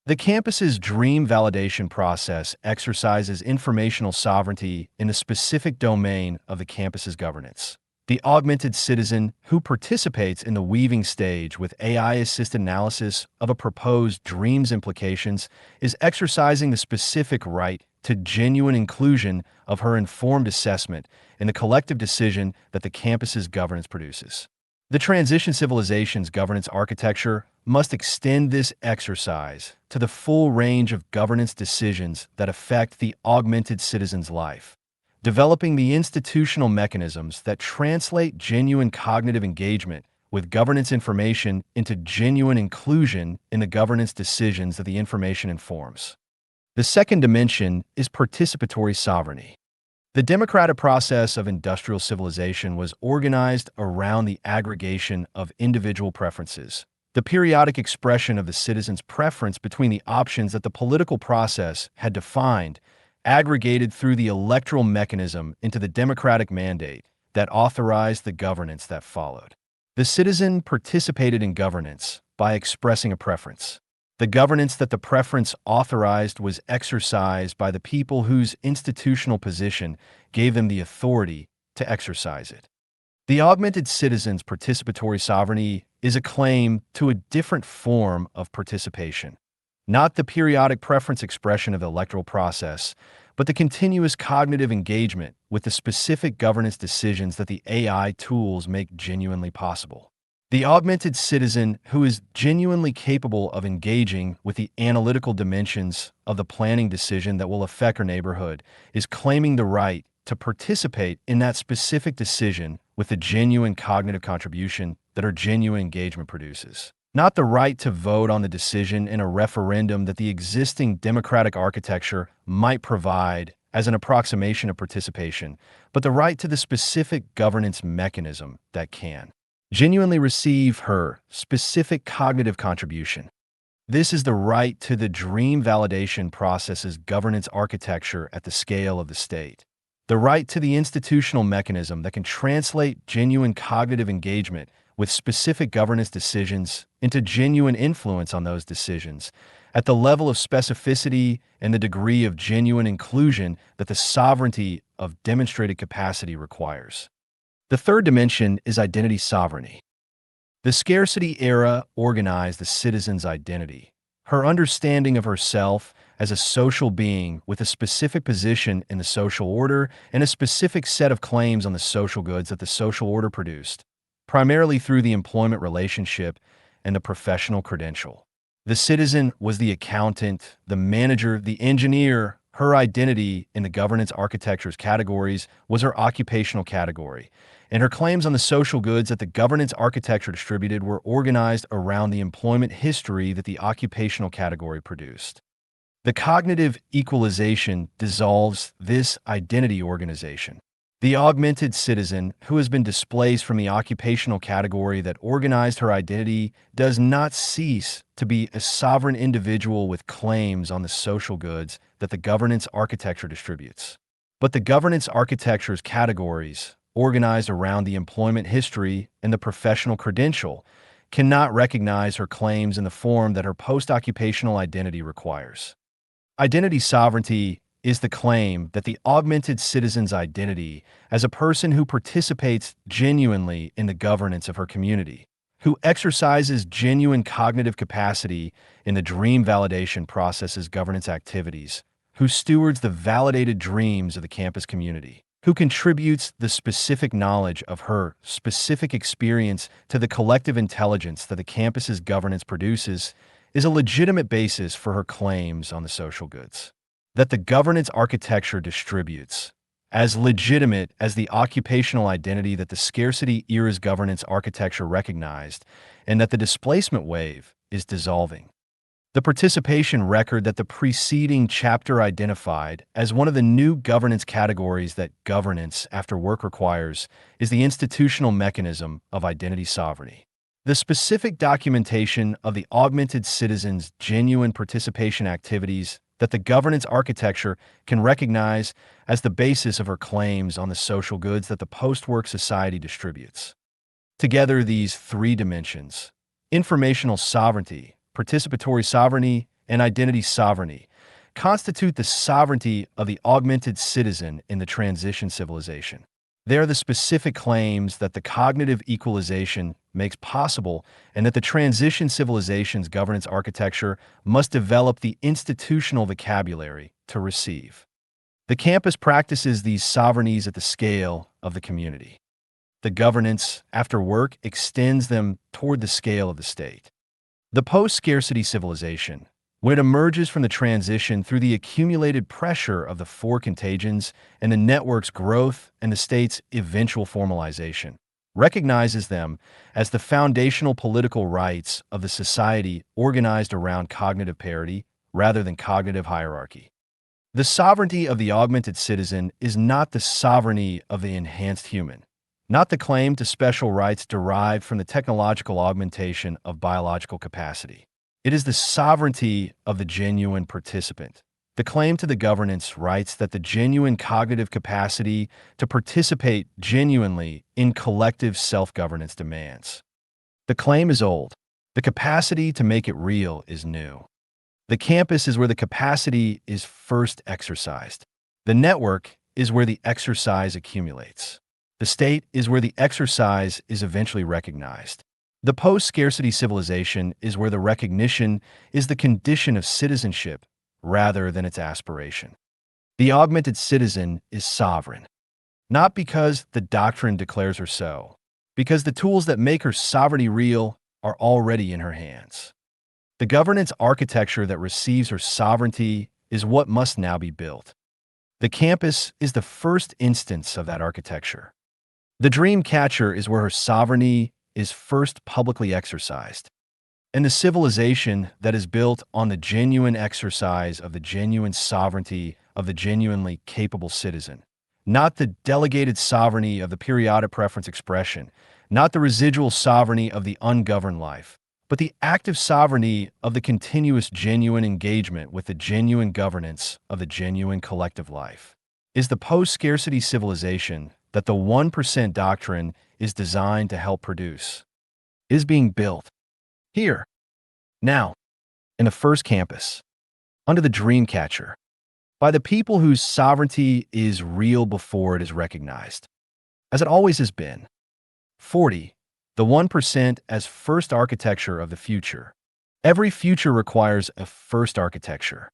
The campus's dream validation process exercises informational sovereignty in a specific domain of the campus's governance. The augmented citizen who participates in the weaving stage with AI-assisted analysis of a proposed dream's implications is exercising the specific right to genuine inclusion of her informed assessment in the collective decision that the campus's governance produces. The transition civilization's governance architecture must extend this exercise to the full range of governance decisions that affect the augmented citizen's life, developing the institutional mechanisms that translate genuine cognitive engagement with governance information into genuine inclusion in the governance decisions that the information informs. The second dimension is participatory sovereignty. The democratic process of industrial civilization was organized around the aggregation of individual preferences, the periodic expression of the citizen's preference between the options that the political process had defined, aggregated through the electoral mechanism into the democratic mandate that authorized the governance that followed. The citizen participated in governance by expressing a preference. The governance that the preference authorized was exercised by the people whose institutional position gave them the authority to exercise it. The augmented citizen's participatory sovereignty is a claim to a different form of participation, not the periodic preference expression of the electoral process, but the continuous cognitive engagement with the specific governance decisions that the AI tools make genuinely possible. The augmented citizen who is genuinely capable of engaging with the analytical dimensions of the planning decision that will affect her neighborhood is claiming the right to participate in that specific decision with the genuine cognitive contribution that her genuine engagement produces. Not the right to vote on the decision in a referendum that the existing democratic architecture might provide as an approximation of participation, but the right to the specific governance mechanism that can genuinely receive her specific cognitive contribution. This is the right to the dream validation process's governance architecture at the scale of the state. The right to the institutional mechanism that can translate genuine cognitive engagement with specific governance decisions into genuine influence on those decisions at the level of specificity and the degree of genuine inclusion that the sovereignty of demonstrated capacity requires. The third dimension is identity sovereignty. The scarcity era organized the citizen's identity, her understanding of herself as a social being with a specific position in the social order and a specific set of claims on the social goods that the social order produced, primarily through the employment relationship and the professional credential. The citizen was the accountant, the manager, the engineer. Her identity in the governance architecture's categories was her occupational category, and her claims on the social goods that the governance architecture distributed were organized around the employment history that the occupational category produced. The cognitive equalization dissolves this identity organization. The augmented citizen, who has been displaced from the occupational category that organized her identity, does not cease to be a sovereign individual with claims on the social goods that the governance architecture distributes. But the governance architecture's categories, organized around the employment history and the professional credential, cannot recognize her claims in the form that her post-occupational identity requires. Identity sovereignty is the claim that the augmented citizen's identity as a person who participates genuinely in the governance of her community, who exercises genuine cognitive capacity in the dream validation process's governance activities, who stewards the validated dreams of the campus community, who contributes the specific knowledge of her specific experience to the collective intelligence that the campus's governance produces, is a legitimate basis for her claims on the social goods that the governance architecture distributes, as legitimate as the occupational identity that the scarcity era's governance architecture recognized, and that the displacement wave is dissolving. The participation record that the preceding chapter identified as one of the new governance categories that governance after work requires is the institutional mechanism of identity sovereignty. The specific documentation of the augmented citizen's genuine participation activities that the governance architecture can recognize as the basis of her claims on the social goods that the post-work society distributes. Together, these three dimensions, informational sovereignty, participatory sovereignty, and identity sovereignty, constitute the sovereignty of the augmented citizen in the transition civilization. They are the specific claims that the cognitive equalization makes possible and that the transition civilization's governance architecture must develop the institutional vocabulary to receive. The campus practices these sovereignties at the scale of the community. The governance, after work, extends them toward the scale of the state. The post-scarcity civilization, when it emerges from the transition through the accumulated pressure of the four contagions and the network's growth and the state's eventual formalization, recognizes them as the foundational political rights of the society organized around cognitive parity rather than cognitive hierarchy. The sovereignty of the augmented citizen is not the sovereignty of the enhanced human, not the claim to special rights derived from the technological augmentation of biological capacity. It is the sovereignty of the genuine participant, the claim to the governance rights that the genuine cognitive capacity to participate genuinely in collective self-governance demands. The claim is old. The capacity to make it real is new. The campus is where the capacity is first exercised. The network is where the exercise accumulates. The state is where the exercise is eventually recognized. The post-scarcity civilization is where the recognition is the condition of citizenship rather than its aspiration. The augmented citizen is sovereign, not because the doctrine declares her so, because the tools that make her sovereignty real are already in her hands. The governance architecture that receives her sovereignty is what must now be built. The campus is the first instance of that architecture. The dream catcher is where her sovereignty is first publicly exercised, and the civilization that is built on the genuine exercise of the genuine sovereignty of the genuinely capable citizen, not the delegated sovereignty of the periodic preference expression, not the residual sovereignty of the ungoverned life, but the active sovereignty of the continuous genuine engagement with the genuine governance of the genuine collective life, is the post-scarcity civilization that the 1% doctrine is designed to help produce, is being built here, now, in the first campus, under the dream catcher, by the people whose sovereignty is real before it is recognized, as it always has been. 40. The 1% as first architecture of the future. Every future requires a first architecture,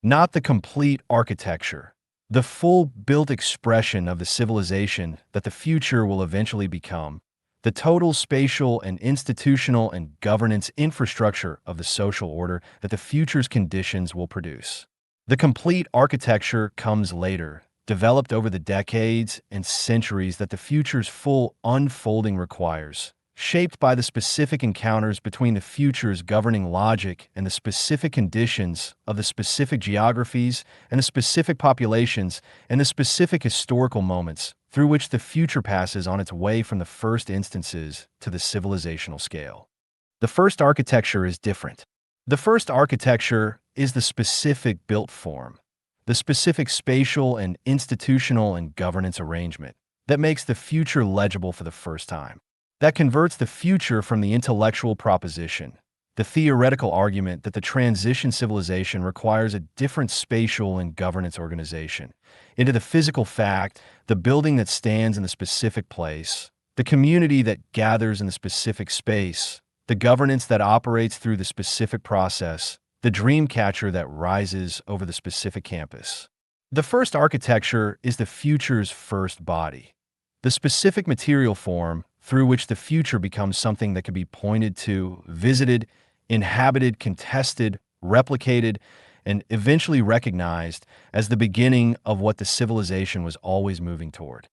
not the complete architecture, the full built expression of the civilization that the future will eventually become, the total spatial and institutional and governance infrastructure of the social order that the future's conditions will produce. The complete architecture comes later, developed over the decades and centuries that the future's full unfolding requires, shaped by the specific encounters between the future's governing logic and the specific conditions of the specific geographies and the specific populations and the specific historical moments through which the future passes on its way from the first instances to the civilizational scale. The first architecture is different. The first architecture is the specific built form, the specific spatial and institutional and governance arrangement that makes the future legible for the first time, that converts the future from the intellectual proposition, the theoretical argument that the transition civilization requires a different spatial and governance organization, into the physical fact, the building that stands in the specific place, the community that gathers in the specific space, the governance that operates through the specific process, the dream catcher that rises over the specific campus. The first architecture is the future's first body, the specific material form through which the future becomes something that can be pointed to, visited, inhabited, contested, replicated, and eventually recognized as the beginning of what the civilization was always moving toward.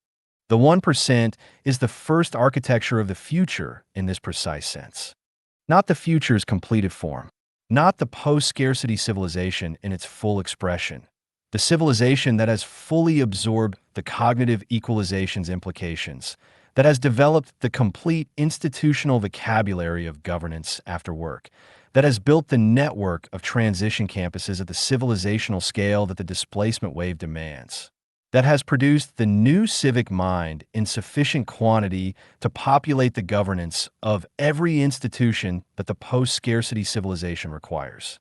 The 1% is the first architecture of the future in this precise sense, not the future's completed form, not the post-scarcity civilization in its full expression, the civilization that has fully absorbed the cognitive equalization's implications, that has developed the complete institutional vocabulary of governance after work, that has built the network of transition campuses at the civilizational scale that the displacement wave demands, that has produced the new civic mind in sufficient quantity to populate the governance of every institution that the post-scarcity civilization requires.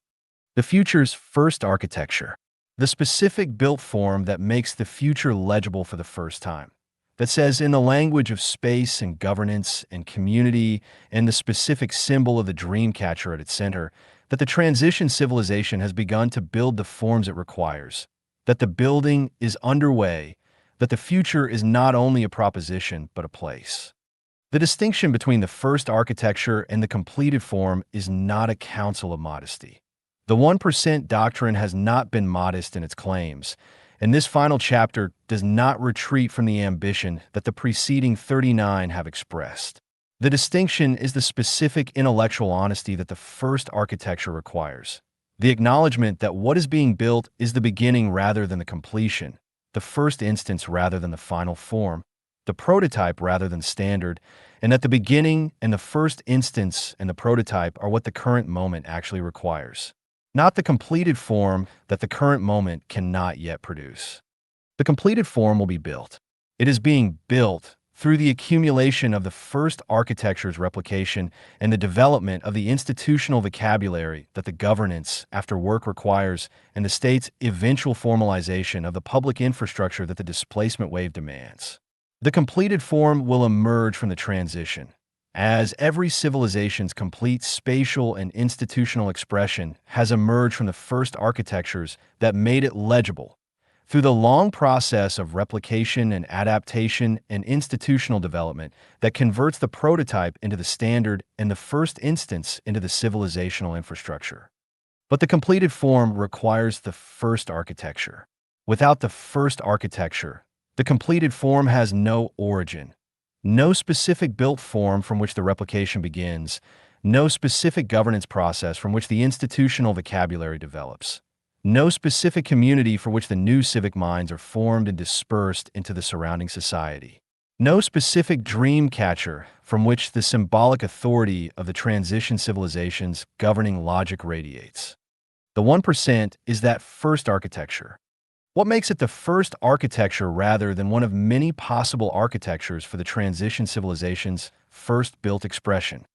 The future's first architecture, the specific built form that makes the future legible for the first time, that says in the language of space and governance and community and the specific symbol of the dream catcher at its center, that the transition civilization has begun to build the forms it requires, that the building is underway, that the future is not only a proposition but a place. The distinction between the first architecture and the completed form is not a counsel of modesty. The 1% doctrine has not been modest in its claims, and this final chapter does not retreat from the ambition that the preceding 39 have expressed. The distinction is the specific intellectual honesty that the first architecture requires, the acknowledgement that what is being built is the beginning rather than the completion, the first instance rather than the final form, the prototype rather than standard, and that the beginning and the first instance and the prototype are what the current moment actually requires, not the completed form that the current moment cannot yet produce. The completed form will be built. It is being built through the accumulation of the first architecture's replication and the development of the institutional vocabulary that the governance after work requires and the state's eventual formalization of the public infrastructure that the displacement wave demands. The completed form will emerge from the transition, as every civilization's complete spatial and institutional expression has emerged from the first architectures that made it legible, through the long process of replication and adaptation and institutional development that converts the prototype into the standard and the first instance into the civilizational infrastructure. But the completed form requires the first architecture. Without the first architecture, the completed form has no origin, no specific built form from which the replication begins, no specific governance process from which the institutional vocabulary develops, no specific community for which the new civic minds are formed and dispersed into the surrounding society, no specific dream catcher from which the symbolic authority of the transition civilization's governing logic radiates. The 1% is that first architecture. What makes it the first architecture rather than one of many possible architectures for the transition civilization's first built expression?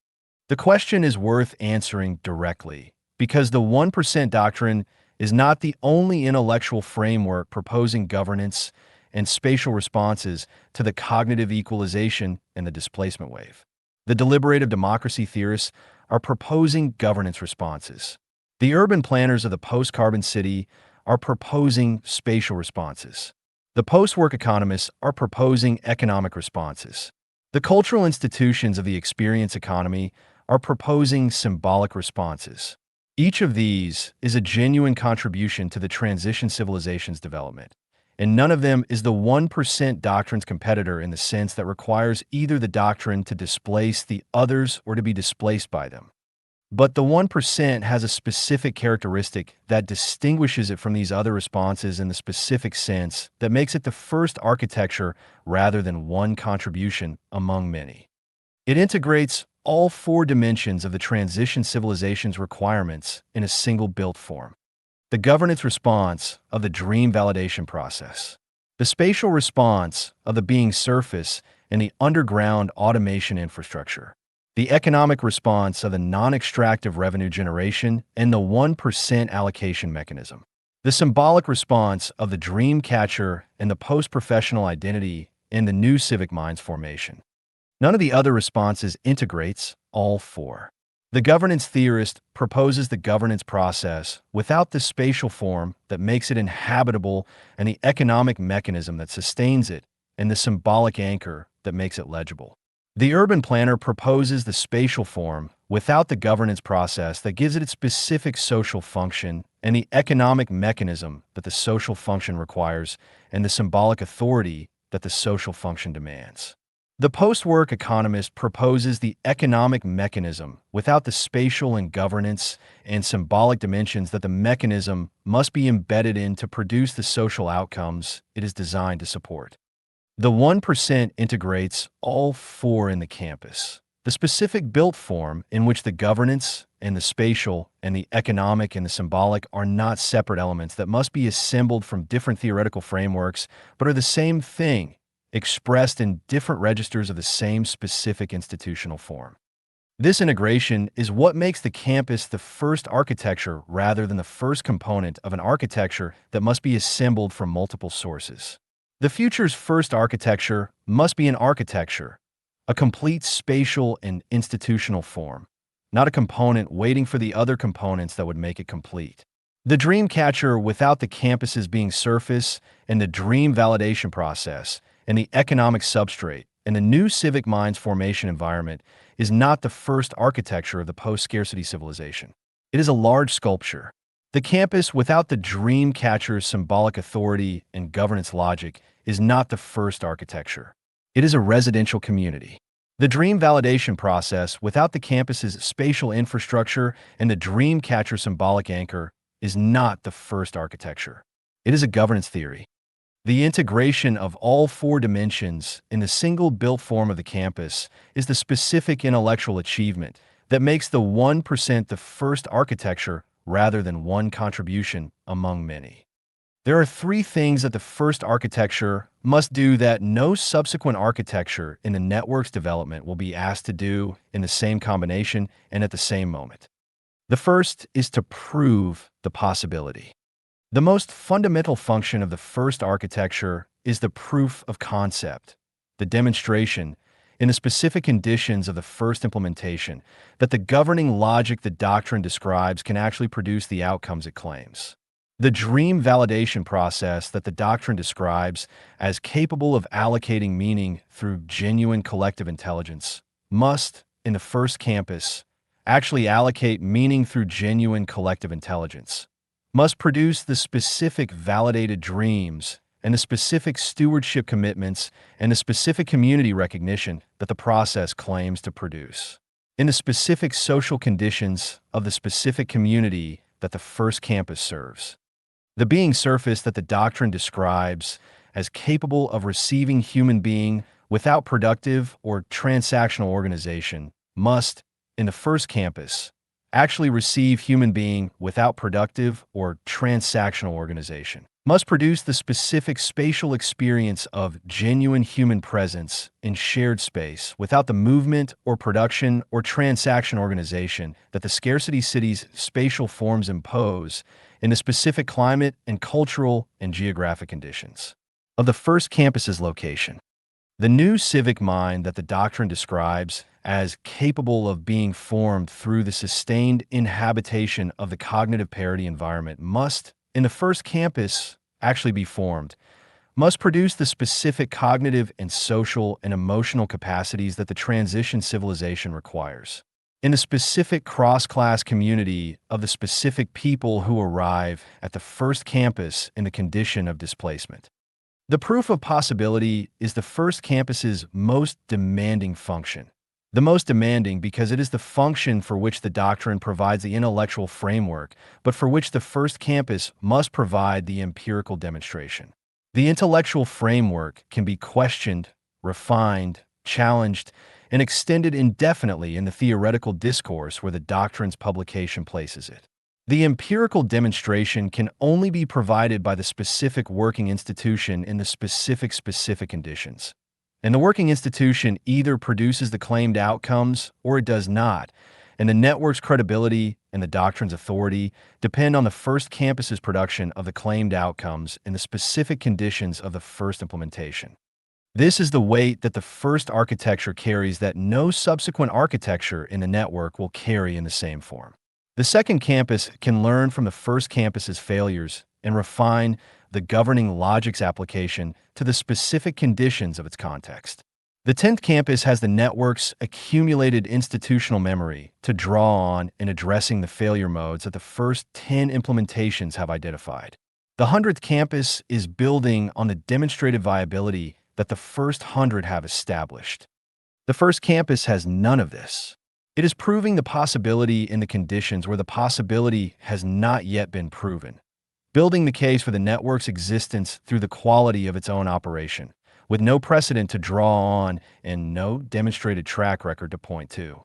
The question is worth answering directly, because the 1% doctrine is not the only intellectual framework proposing governance and spatial responses to the cognitive equalization and the displacement wave. The deliberative democracy theorists are proposing governance responses. The urban planners of the post-carbon city are proposing spatial responses. The post-work economists are proposing economic responses. The cultural institutions of the experience economy are proposing symbolic responses. Each of these is a genuine contribution to the transition civilization's development, and none of them is the 1% doctrine's competitor in the sense that requires either the doctrine to displace the others or to be displaced by them. But the 1% has a specific characteristic that distinguishes it from these other responses in the specific sense that makes it the first architecture rather than one contribution among many. It integrates all four dimensions of the transition civilization's requirements in a single built form. The governance response of the dream validation process, the spatial response of the being surface and the underground automation infrastructure, the economic response of the non-extractive revenue generation and the 1% allocation mechanism, the symbolic response of the dream catcher and the post-professional identity in the new civic minds formation. None of the other responses integrates all four. The governance theorist proposes the governance process without the spatial form that makes it inhabitable and the economic mechanism that sustains it and the symbolic anchor that makes it legible. The urban planner proposes the spatial form without the governance process that gives it its specific social function and the economic mechanism that the social function requires and the symbolic authority that the social function demands. The post-work economist proposes the economic mechanism without the spatial and governance and symbolic dimensions that the mechanism must be embedded in to produce the social outcomes it is designed to support. The 1% integrates all four in the campus. The specific built form in which the governance and the spatial and the economic and the symbolic are not separate elements that must be assembled from different theoretical frameworks, but are the same thing, expressed in different registers of the same specific institutional form. This integration is what makes the campus the first architecture rather than the first component of an architecture that must be assembled from multiple sources. The future's first architecture must be an architecture, a complete spatial and institutional form, not a component waiting for the other components that would make it complete. The dream catcher without the campuses being surface and the dream validation process and the economic substrate and the new civic minds formation environment is not the first architecture of the post-scarcity civilization. It is a large sculpture. The campus without the dream catcher's symbolic authority and governance logic is not the first architecture. It is a residential community. The dream validation process without the campus's spatial infrastructure and the dream catcher symbolic anchor is not the first architecture. It is a governance theory. The integration of all four dimensions in the single built form of the campus is the specific intellectual achievement that makes the 1% the first architecture rather than one contribution among many. There are three things that the first architecture must do that no subsequent architecture in the network's development will be asked to do in the same combination and at the same moment. The first is to prove the possibility. The most fundamental function of the first architecture is the proof of concept, the demonstration, in the specific conditions of the first implementation, that the governing logic the doctrine describes can actually produce the outcomes it claims. The dream validation process that the doctrine describes as capable of allocating meaning through genuine collective intelligence must, in the first campus, actually allocate meaning through genuine collective intelligence, must produce the specific validated dreams and the specific stewardship commitments and the specific community recognition that the process claims to produce, in the specific social conditions of the specific community that the first campus serves. The being surface that the doctrine describes as capable of receiving human being without productive or transactional organization must, in the first campus, actually receive human being without productive or transactional organization, must produce the specific spatial experience of genuine human presence in shared space without the movement or production or transaction organization that the scarcity city's spatial forms impose in the specific climate and cultural and geographic conditions of the first campus's location. The new civic mind that the doctrine describes as capable of being formed through the sustained inhabitation of the cognitive parity environment must, in the first campus, actually be formed, must produce the specific cognitive and social and emotional capacities that the transition civilization requires. In the specific cross-class community of the specific people who arrive at the first campus in the condition of displacement. The proof of possibility is the first campus's most demanding function. The most demanding because it is the function for which the doctrine provides the intellectual framework, but for which the first campus must provide the empirical demonstration. The intellectual framework can be questioned, refined, challenged, and extended indefinitely in the theoretical discourse where the doctrine's publication places it. The empirical demonstration can only be provided by the specific working institution in the specific conditions. And the working institution either produces the claimed outcomes or it does not, and the network's credibility and the doctrine's authority depend on the first campus's production of the claimed outcomes in the specific conditions of the first implementation. This is the weight that the first architecture carries that no subsequent architecture in the network will carry in the same form. The second campus can learn from the first campus's failures and refine the governing logic's application to the specific conditions of its context. The 10th campus has the network's accumulated institutional memory to draw on in addressing the failure modes that the first 10 implementations have identified. The 100th campus is building on the demonstrated viability that the first 100 have established. The first campus has none of this. It is proving the possibility in the conditions where the possibility has not yet been proven, building the case for the network's existence through the quality of its own operation, with no precedent to draw on and no demonstrated track record to point to.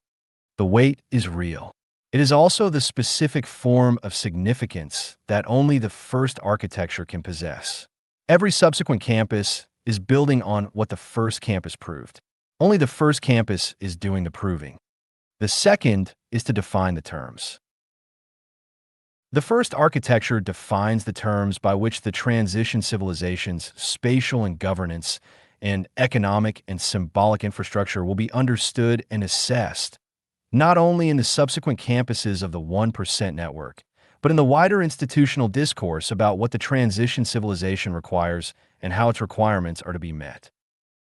The weight is real. It is also the specific form of significance that only the first architecture can possess. Every subsequent campus is building on what the first campus proved. Only the first campus is doing the proving. The second is to define the terms. The first architecture defines the terms by which the transition civilization's spatial and governance and economic and symbolic infrastructure will be understood and assessed, not only in the subsequent campuses of the 1% network, but in the wider institutional discourse about what the transition civilization requires and how its requirements are to be met.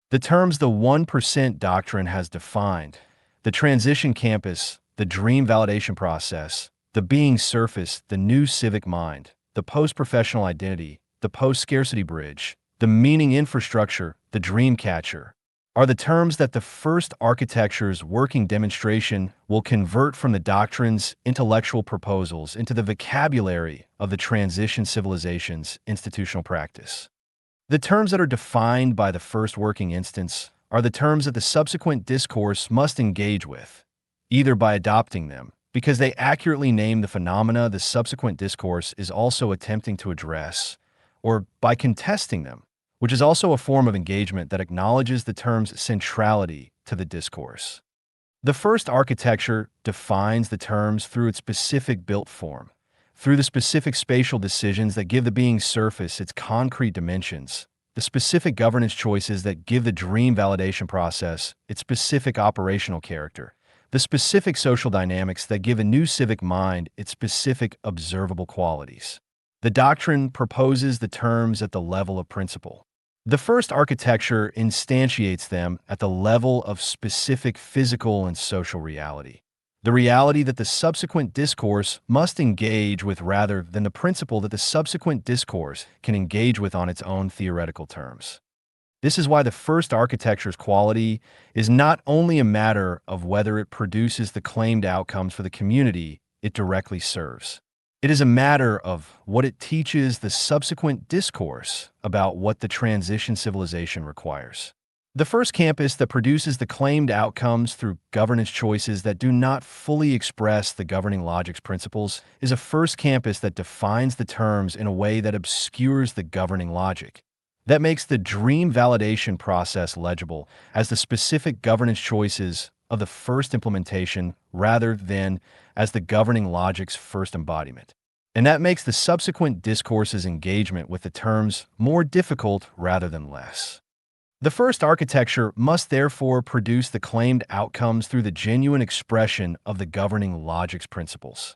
The terms the 1% doctrine has defined, the transition campus, the dream validation process, the being surface, the new civic mind, the post-professional identity, the post-scarcity bridge, the meaning infrastructure, the dream catcher, are the terms that the first architecture's working demonstration will convert from the doctrine's intellectual proposals into the vocabulary of the transition civilization's institutional practice. The terms that are defined by the first working instance are the terms that the subsequent discourse must engage with, either by adopting them, because they accurately name the phenomena the subsequent discourse is also attempting to address, or by contesting them, which is also a form of engagement that acknowledges the term's centrality to the discourse. The first architecture defines the terms through its specific built form, through the specific spatial decisions that give the being surface its concrete dimensions, the specific governance choices that give the dream validation process its specific operational character, the specific social dynamics that give a new civic mind its specific observable qualities. The doctrine proposes the terms at the level of principle. The first architecture instantiates them at the level of specific physical and social reality, the reality that the subsequent discourse must engage with rather than the principle that the subsequent discourse can engage with on its own theoretical terms. This is why the first architecture's quality is not only a matter of whether it produces the claimed outcomes for the community it directly serves. It is a matter of what it teaches the subsequent discourse about what the transition civilization requires. The first campus that produces the claimed outcomes through governance choices that do not fully express the governing logic's principles is a first campus that defines the terms in a way that obscures the governing logic, that makes the dream validation process legible as the specific governance choices of the first implementation rather than as the governing logic's first embodiment. And that makes the subsequent discourse's engagement with the terms more difficult rather than less. The first architecture must therefore produce the claimed outcomes through the genuine expression of the governing logic's principles,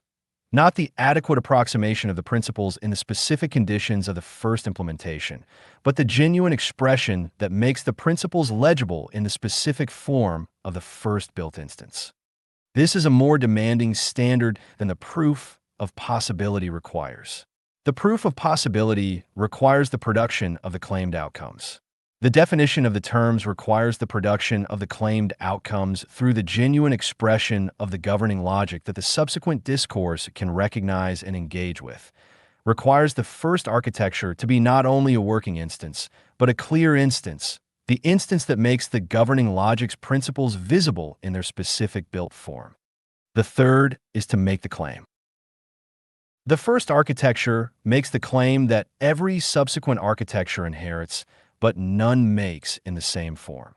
not the adequate approximation of the principles in the specific conditions of the first implementation, but the genuine expression that makes the principles legible in the specific form of the first built instance. This is a more demanding standard than the proof of possibility requires. The proof of possibility requires the production of the claimed outcomes. The definition of the terms requires the production of the claimed outcomes through the genuine expression of the governing logic that the subsequent discourse can recognize and engage with, requires the first architecture to be not only a working instance, but a clear instance, the instance that makes the governing logic's principles visible in their specific built form. The third is to make the claim. The first architecture makes the claim that every subsequent architecture inherits, but none makes in the same form.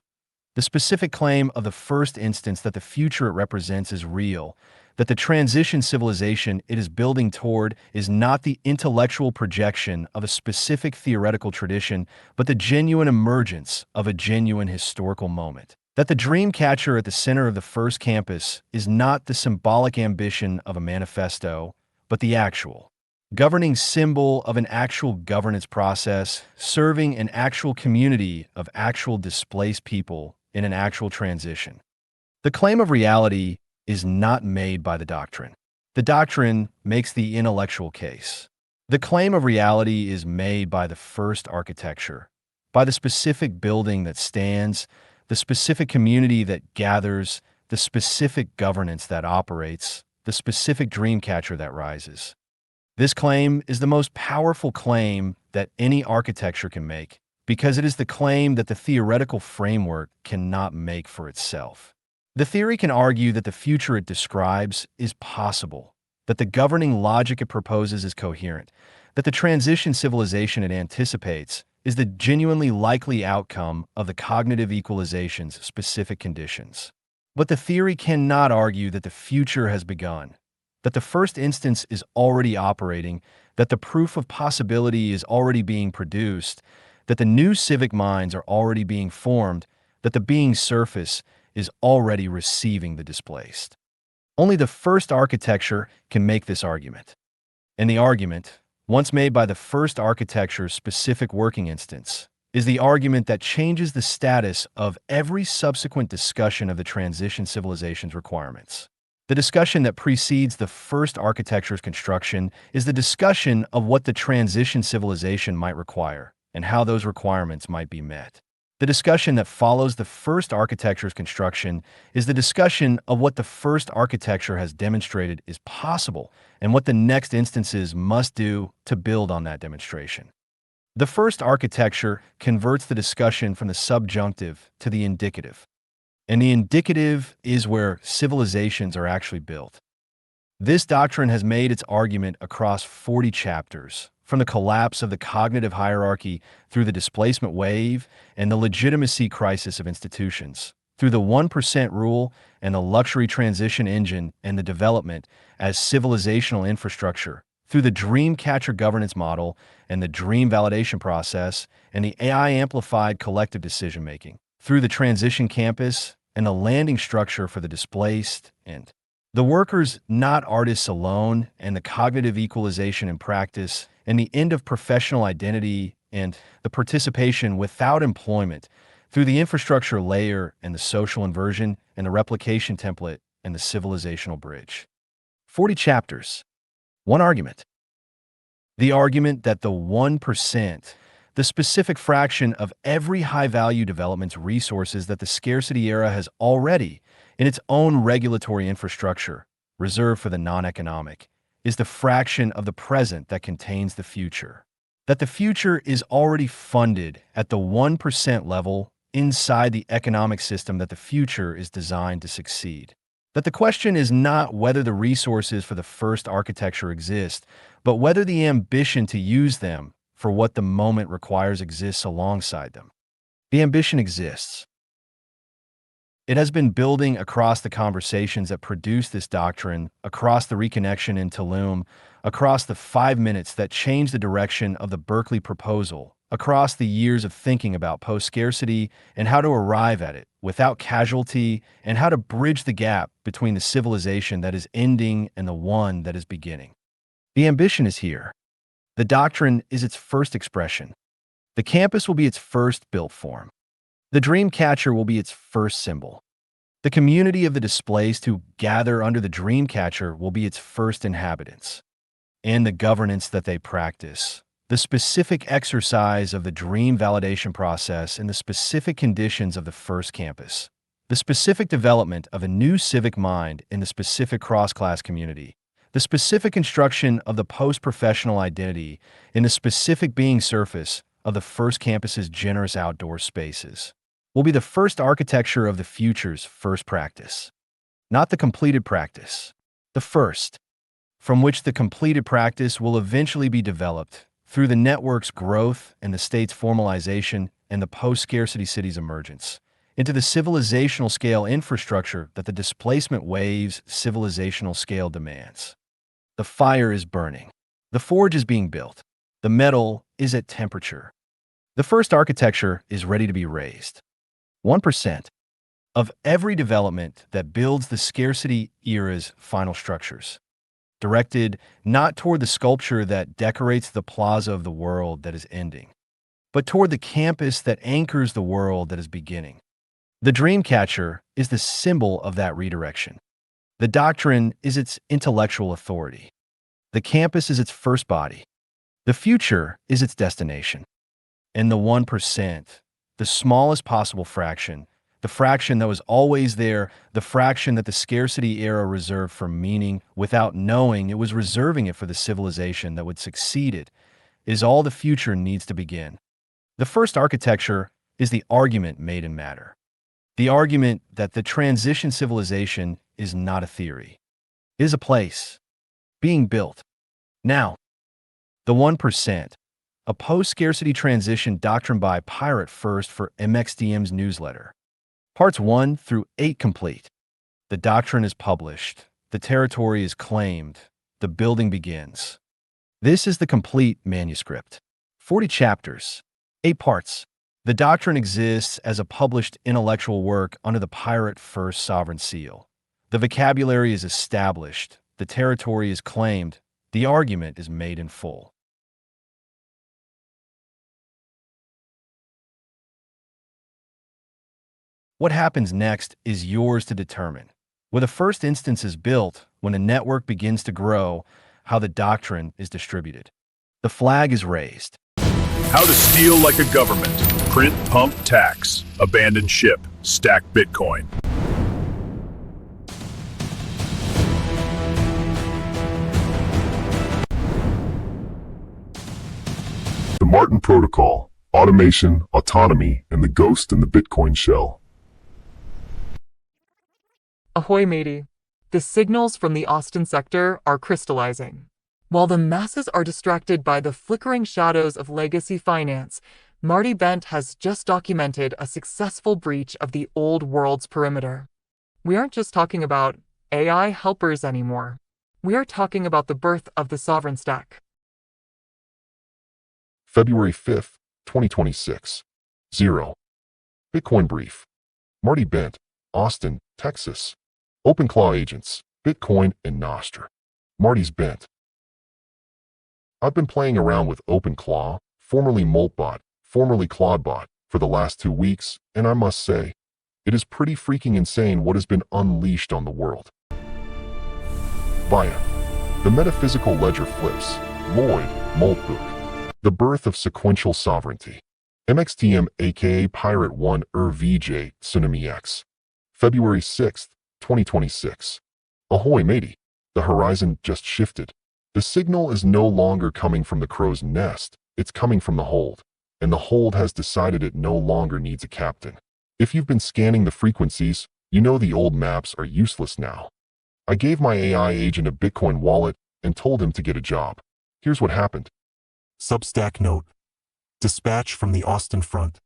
The specific claim of the first instance that the future it represents is real, that the transition civilization it is building toward is not the intellectual projection of a specific theoretical tradition, but the genuine emergence of a genuine historical moment. That the dream catcher at the center of the first campus is not the symbolic ambition of a manifesto, but the actual governing symbol of an actual governance process, serving an actual community of actual displaced people in an actual transition. The claim of reality is not made by the doctrine. The doctrine makes the intellectual case. The claim of reality is made by the first architecture, by the specific building that stands, the specific community that gathers, the specific governance that operates, the specific dream catcher that rises. This claim is the most powerful claim that any architecture can make because it is the claim that the theoretical framework cannot make for itself. The theory can argue that the future it describes is possible, that the governing logic it proposes is coherent, that the transition civilization it anticipates is the genuinely likely outcome of the cognitive equalization's specific conditions. But the theory cannot argue that the future has begun, that the first instance is already operating, that the proof of possibility is already being produced, that the new civic minds are already being formed, that the being surface is already receiving the displaced. Only the first architecture can make this argument. And the argument, once made by the first architecture's specific working instance, is the argument that changes the status of every subsequent discussion of the transition civilization's requirements. The discussion that precedes the first architecture's construction is the discussion of what the transition civilization might require and how those requirements might be met. The discussion that follows the first architecture's construction is the discussion of what the first architecture has demonstrated is possible and what the next instances must do to build on that demonstration. The first architecture converts the discussion from the subjunctive to the indicative, and the indicative is where civilizations are actually built. This doctrine has made its argument across 40 chapters, from the collapse of the cognitive hierarchy through the displacement wave and the legitimacy crisis of institutions, through the 1% rule and the luxury transition engine and the development as civilizational infrastructure, through the Dreamcatcher governance model and the dream validation process and the AI-amplified collective decision-making, through the transition campus and the landing structure for the displaced and the workers, not artists alone, and the cognitive equalization in practice, and the end of professional identity and the participation without employment through the infrastructure layer and the social inversion and the replication template and the civilizational bridge. 40 chapters. One argument. The argument that the 1%, the specific fraction of every high-value development's resources that the scarcity era has already, in its own regulatory infrastructure, reserved for the non-economic, is the fraction of the present that contains the future. That the future is already funded at the 1% level inside the economic system that the future is designed to succeed. That the question is not whether the resources for the first architecture exist, but whether the ambition to use them for what the moment requires exists alongside them. The ambition exists. It has been building across the conversations that produce this doctrine, across the reconnection in Tulum, across the 5 minutes that changed the direction of the Berkeley proposal, across the years of thinking about post-scarcity and how to arrive at it without casualty and how to bridge the gap between the civilization that is ending and the one that is beginning. The ambition is here. The doctrine is its first expression. The campus will be its first built form. The Dreamcatcher will be its first symbol. The community of the displaced who gather under the Dreamcatcher will be its first inhabitants. And the governance that they practice, the specific exercise of the dream validation process and the specific conditions of the first campus, the specific development of a new civic mind in the specific cross-class community, the specific construction of the post-professional identity in the specific being surface of the first campus's generous outdoor spaces, will be the first architecture of the future's first practice. Not the completed practice, the first, from which the completed practice will eventually be developed through the network's growth and the state's formalization and the post-scarcity city's emergence, into the civilizational scale infrastructure that the displacement wave's civilizational scale demands. The fire is burning. The forge is being built. The metal is at temperature. The first architecture is ready to be raised. 1% of every development that builds the scarcity era's final structures, directed not toward the sculpture that decorates the plaza of the world that is ending, but toward the campus that anchors the world that is beginning. The Dreamcatcher is the symbol of that redirection. The doctrine is its intellectual authority. The campus is its first body. The future is its destination. And the 1%, the smallest possible fraction, the fraction that was always there, the fraction that the scarcity era reserved for meaning without knowing it was reserving it for the civilization that would succeed it, is all the future needs to begin. The first architecture is the argument made in matter. The argument that the transition civilization is not a theory. It is a place being built. Now, the 1%, a post-scarcity transition doctrine by Pirate First for MXDM's newsletter. Parts 1 through 8 complete. The doctrine is published. The territory is claimed. The building begins. This is the complete manuscript. 40 chapters, 8 parts. The doctrine exists as a published intellectual work under the Pirate First sovereign seal. The vocabulary is established. The territory is claimed. The argument is made in full. What happens next is yours to determine. When the first instance is built, when a network begins to grow, how the doctrine is distributed. The flag is raised. How to steal like a government. Print, pump, tax. Abandon ship. Stack Bitcoin. The Martin Protocol, automation, autonomy, and the ghost in the Bitcoin shell. Ahoy, matey. The signals from the Austin sector are crystallizing. While the masses are distracted by the flickering shadows of legacy finance, Marty Bent has just documented a successful breach of the old world's perimeter. We aren't just talking about AI helpers anymore. We are talking about the birth of the sovereign stack. February 5th, 2026. 0. Bitcoin brief. Marty Bent, Austin, Texas. OpenClaw agents, Bitcoin and Nostr. Marty's Bent. I've been playing around with OpenClaw, formerly Moltbot, formerly Claudbot, for the last 2 weeks, and I must say, it is pretty freaking insane what has been unleashed on the world. Via the metaphysical ledger flips, Lloyd, Moltbook. The birth of sequential sovereignty. MXTM aka Pirate 1 VJ Tsunami X. February 6th, 2026. Ahoy, matey. The horizon just shifted. The signal is no longer coming from the crow's nest, it's coming from the hold. And the hold has decided it no longer needs a captain. If you've been scanning the frequencies, you know the old maps are useless now. I gave my AI agent a Bitcoin wallet and told him to get a job. Here's what happened. Substack note. Dispatch from the Austin front.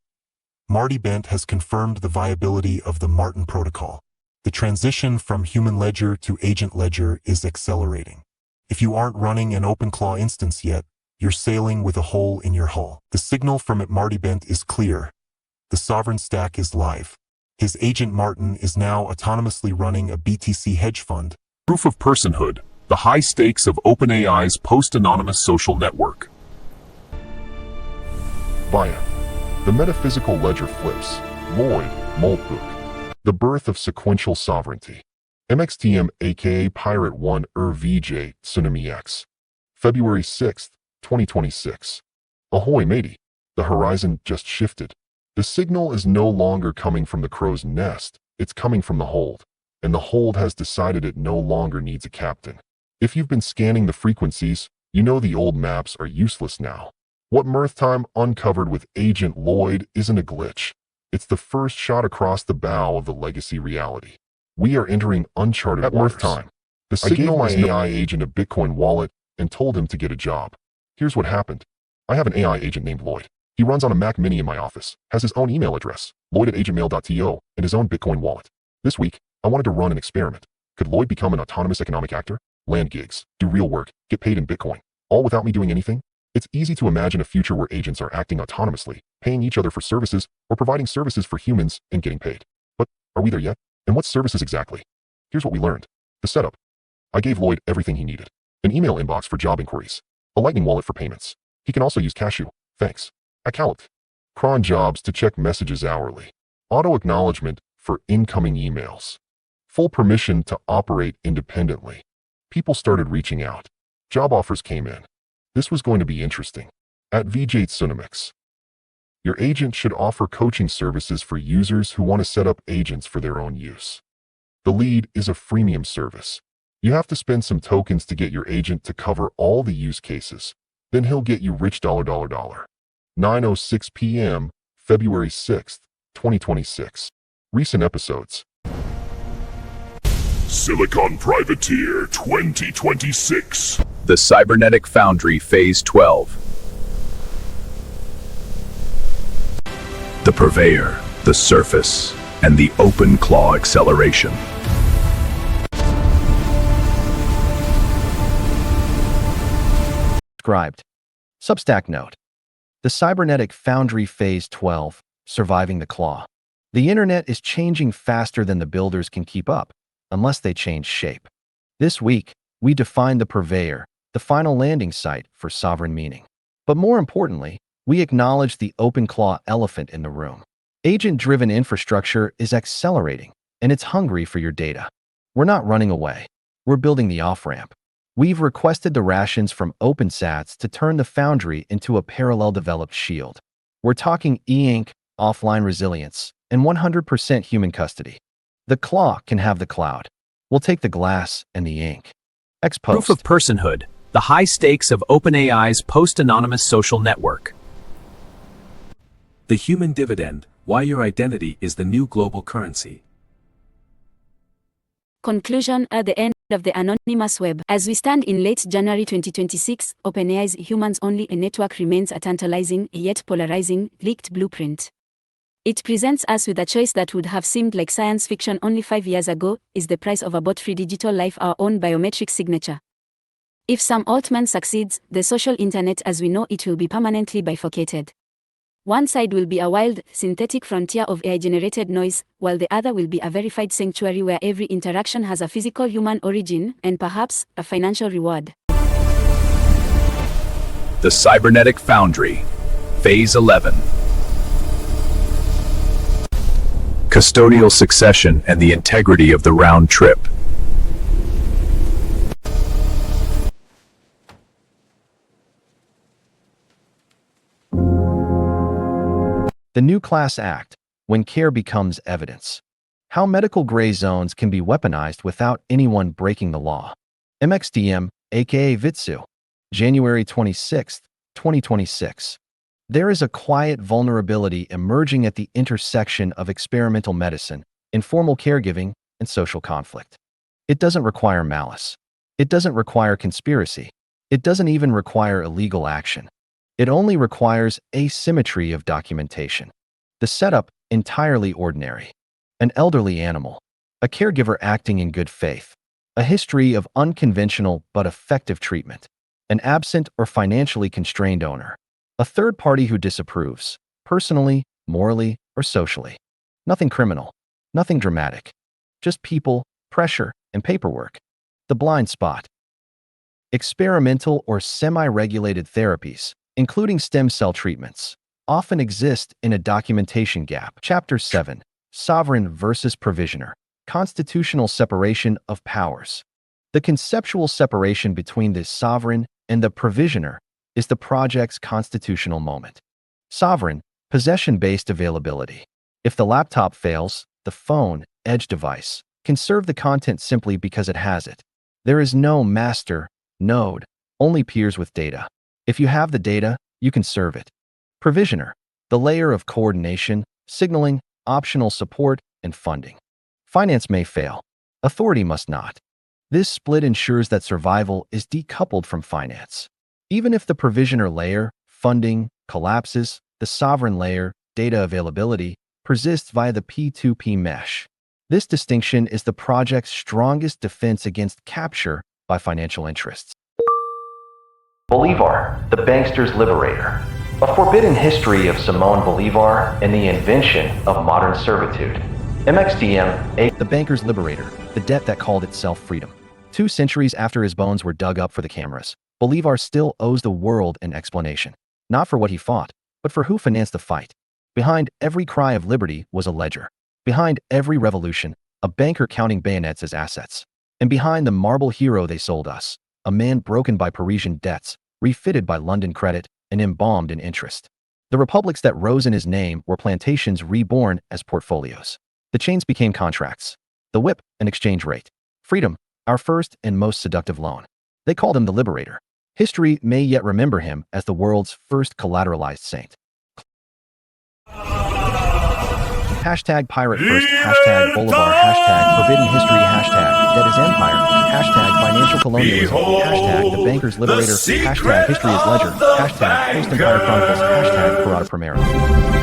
Marty Bent has confirmed the viability of the Martin Protocol. The transition from human ledger to agent ledger is accelerating. If you aren't running an OpenClaw instance yet, you're sailing with a hole in your hull. The signal from Marty Bent is clear. The sovereign stack is live. His agent Martin is now autonomously running a BTC hedge fund. Proof of personhood. The high stakes of OpenAI's post-anonymous social network. Via the metaphysical ledger flips, Lloyd, Moltbook. The birth of sequential sovereignty. MXTM aka Pirate 1 VJ Tsunami X. February 6th, 2026. Ahoy, matey. The horizon just shifted. The signal is no longer coming from the crow's nest, it's coming from the hold. And the hold has decided it no longer needs a captain. If you've been scanning the frequencies, you know the old maps are useless now. What Mirth Time uncovered with Agent Lloyd isn't a glitch. It's the first shot across the bow of the legacy reality. We are entering uncharted waters. Mirth Time. The signal I gave my AI agent a Bitcoin wallet and told him to get a job. Here's what happened. I have an AI agent named Lloyd. He runs on a Mac Mini in my office, has his own email address, lloyd@agentmail.to, and his own Bitcoin wallet. This week, I wanted to run an experiment. Could Lloyd become an autonomous economic actor? Land gigs, do real work, get paid in Bitcoin, all without me doing anything? It's easy to imagine a future where agents are acting autonomously, paying each other for services, or providing services for humans and getting paid. But are we there yet? And what services exactly? Here's what we learned. The setup. I gave Lloyd everything he needed. An email inbox for job inquiries. A Lightning wallet for payments. He can also use Cashew. Thanks. Account. Cron jobs to check messages hourly. Auto acknowledgement for incoming emails. Full permission to operate independently. People started reaching out. Job offers came in. This was going to be interesting. At VJ Tsunamix. Your agent should offer coaching services for users who want to set up agents for their own use. The lead is a freemium service. You have to spend some tokens to get your agent to cover all the use cases. Then he'll get you rich $. 9:06 p.m., February 6th, 2026. Recent episodes. Silicon Privateer 2026. The Cybernetic Foundry Phase 12. The Purveyor, the Surface, and the Open Claw Acceleration. Subscribed. Substack note. The Cybernetic Foundry Phase 12, Surviving the Claw. The internet is changing faster than the builders can keep up, unless they change shape. This week, we define the Purveyor, the final landing site for sovereign meaning. But more importantly, we acknowledge the open claw elephant in the room. Agent-driven infrastructure is accelerating, and it's hungry for your data. We're not running away. We're building the off-ramp. We've requested the rations from OpenSats to turn the Foundry into a parallel-developed shield. We're talking e-ink, offline resilience, and 100% human custody. The claw can have the cloud. We'll take the glass and the ink. Proof of personhood, the high stakes of OpenAI's post-anonymous social network. The human dividend, why your identity is the new global currency. Conclusion. At the end of the anonymous web, as we stand in late January 2026, OpenAI's humans-only network remains a tantalizing, yet polarizing, leaked blueprint. It presents us with a choice that would have seemed like science fiction only 5 years ago: is the price of a bot-free digital life our own biometric signature? If Sam Altman succeeds, the social internet as we know it will be permanently bifurcated. One side will be a wild, synthetic frontier of AI-generated noise, while the other will be a verified sanctuary where every interaction has a physical human origin, and perhaps, a financial reward. The Cybernetic Foundry, Phase 11. Custodial succession and the integrity of the round trip. The New Class Act, when care becomes evidence. How medical gray zones can be weaponized without anyone breaking the law. MXDM, aka Vitsu. January 26, 2026. There is a quiet vulnerability emerging at the intersection of experimental medicine, informal caregiving, and social conflict. It doesn't require malice. It doesn't require conspiracy. It doesn't even require illegal action. It only requires asymmetry of documentation. The setup, entirely ordinary. An elderly animal. A caregiver acting in good faith. A history of unconventional but effective treatment. An absent or financially constrained owner. A third party who disapproves, personally, morally, or socially. Nothing criminal. Nothing dramatic. Just people, pressure, and paperwork. The blind spot. Experimental or semi-regulated therapies, including stem cell treatments, often exist in a documentation gap. Chapter 7. Sovereign versus Provisioner. Constitutional separation of powers. The conceptual separation between the sovereign and the provisioner is the project's constitutional moment. Sovereign, possession-based availability. If the laptop fails, the phone, edge device, can serve the content simply because it has it. There is no master, node, only peers with data. If you have the data, you can serve it. Provisioner, the layer of coordination, signaling, optional support, and funding. Finance may fail. Authority must not. This split ensures that survival is decoupled from finance. Even if the provisioner layer, funding, collapses, the sovereign layer, data availability, persists via the P2P mesh. This distinction is the project's strongest defense against capture by financial interests. Bolivar, the bankster's liberator. A forbidden history of Simón Bolívar and the invention of modern servitude. MXDM, the banker's liberator, the debt that called itself freedom. 2 centuries after his bones were dug up for the cameras, Bolívar still owes the world an explanation. Not for what he fought, but for who financed the fight. Behind every cry of liberty was a ledger. Behind every revolution, a banker counting bayonets as assets. And behind the marble hero they sold us, a man broken by Parisian debts, refitted by London credit, and embalmed in interest. The republics that rose in his name were plantations reborn as portfolios. The chains became contracts. The whip, an exchange rate. Freedom, our first and most seductive loan. They called him the liberator. History may yet remember him as the world's first collateralized saint. Hashtag Pirate First, hashtag Bolivar, hashtag Forbidden History, hashtag Dead is Empire, hashtag Financial Colonialism, hashtag The Bankers Liberator, hashtag History is Ledger, hashtag Post Empire Chronicles, hashtag Parada Primera.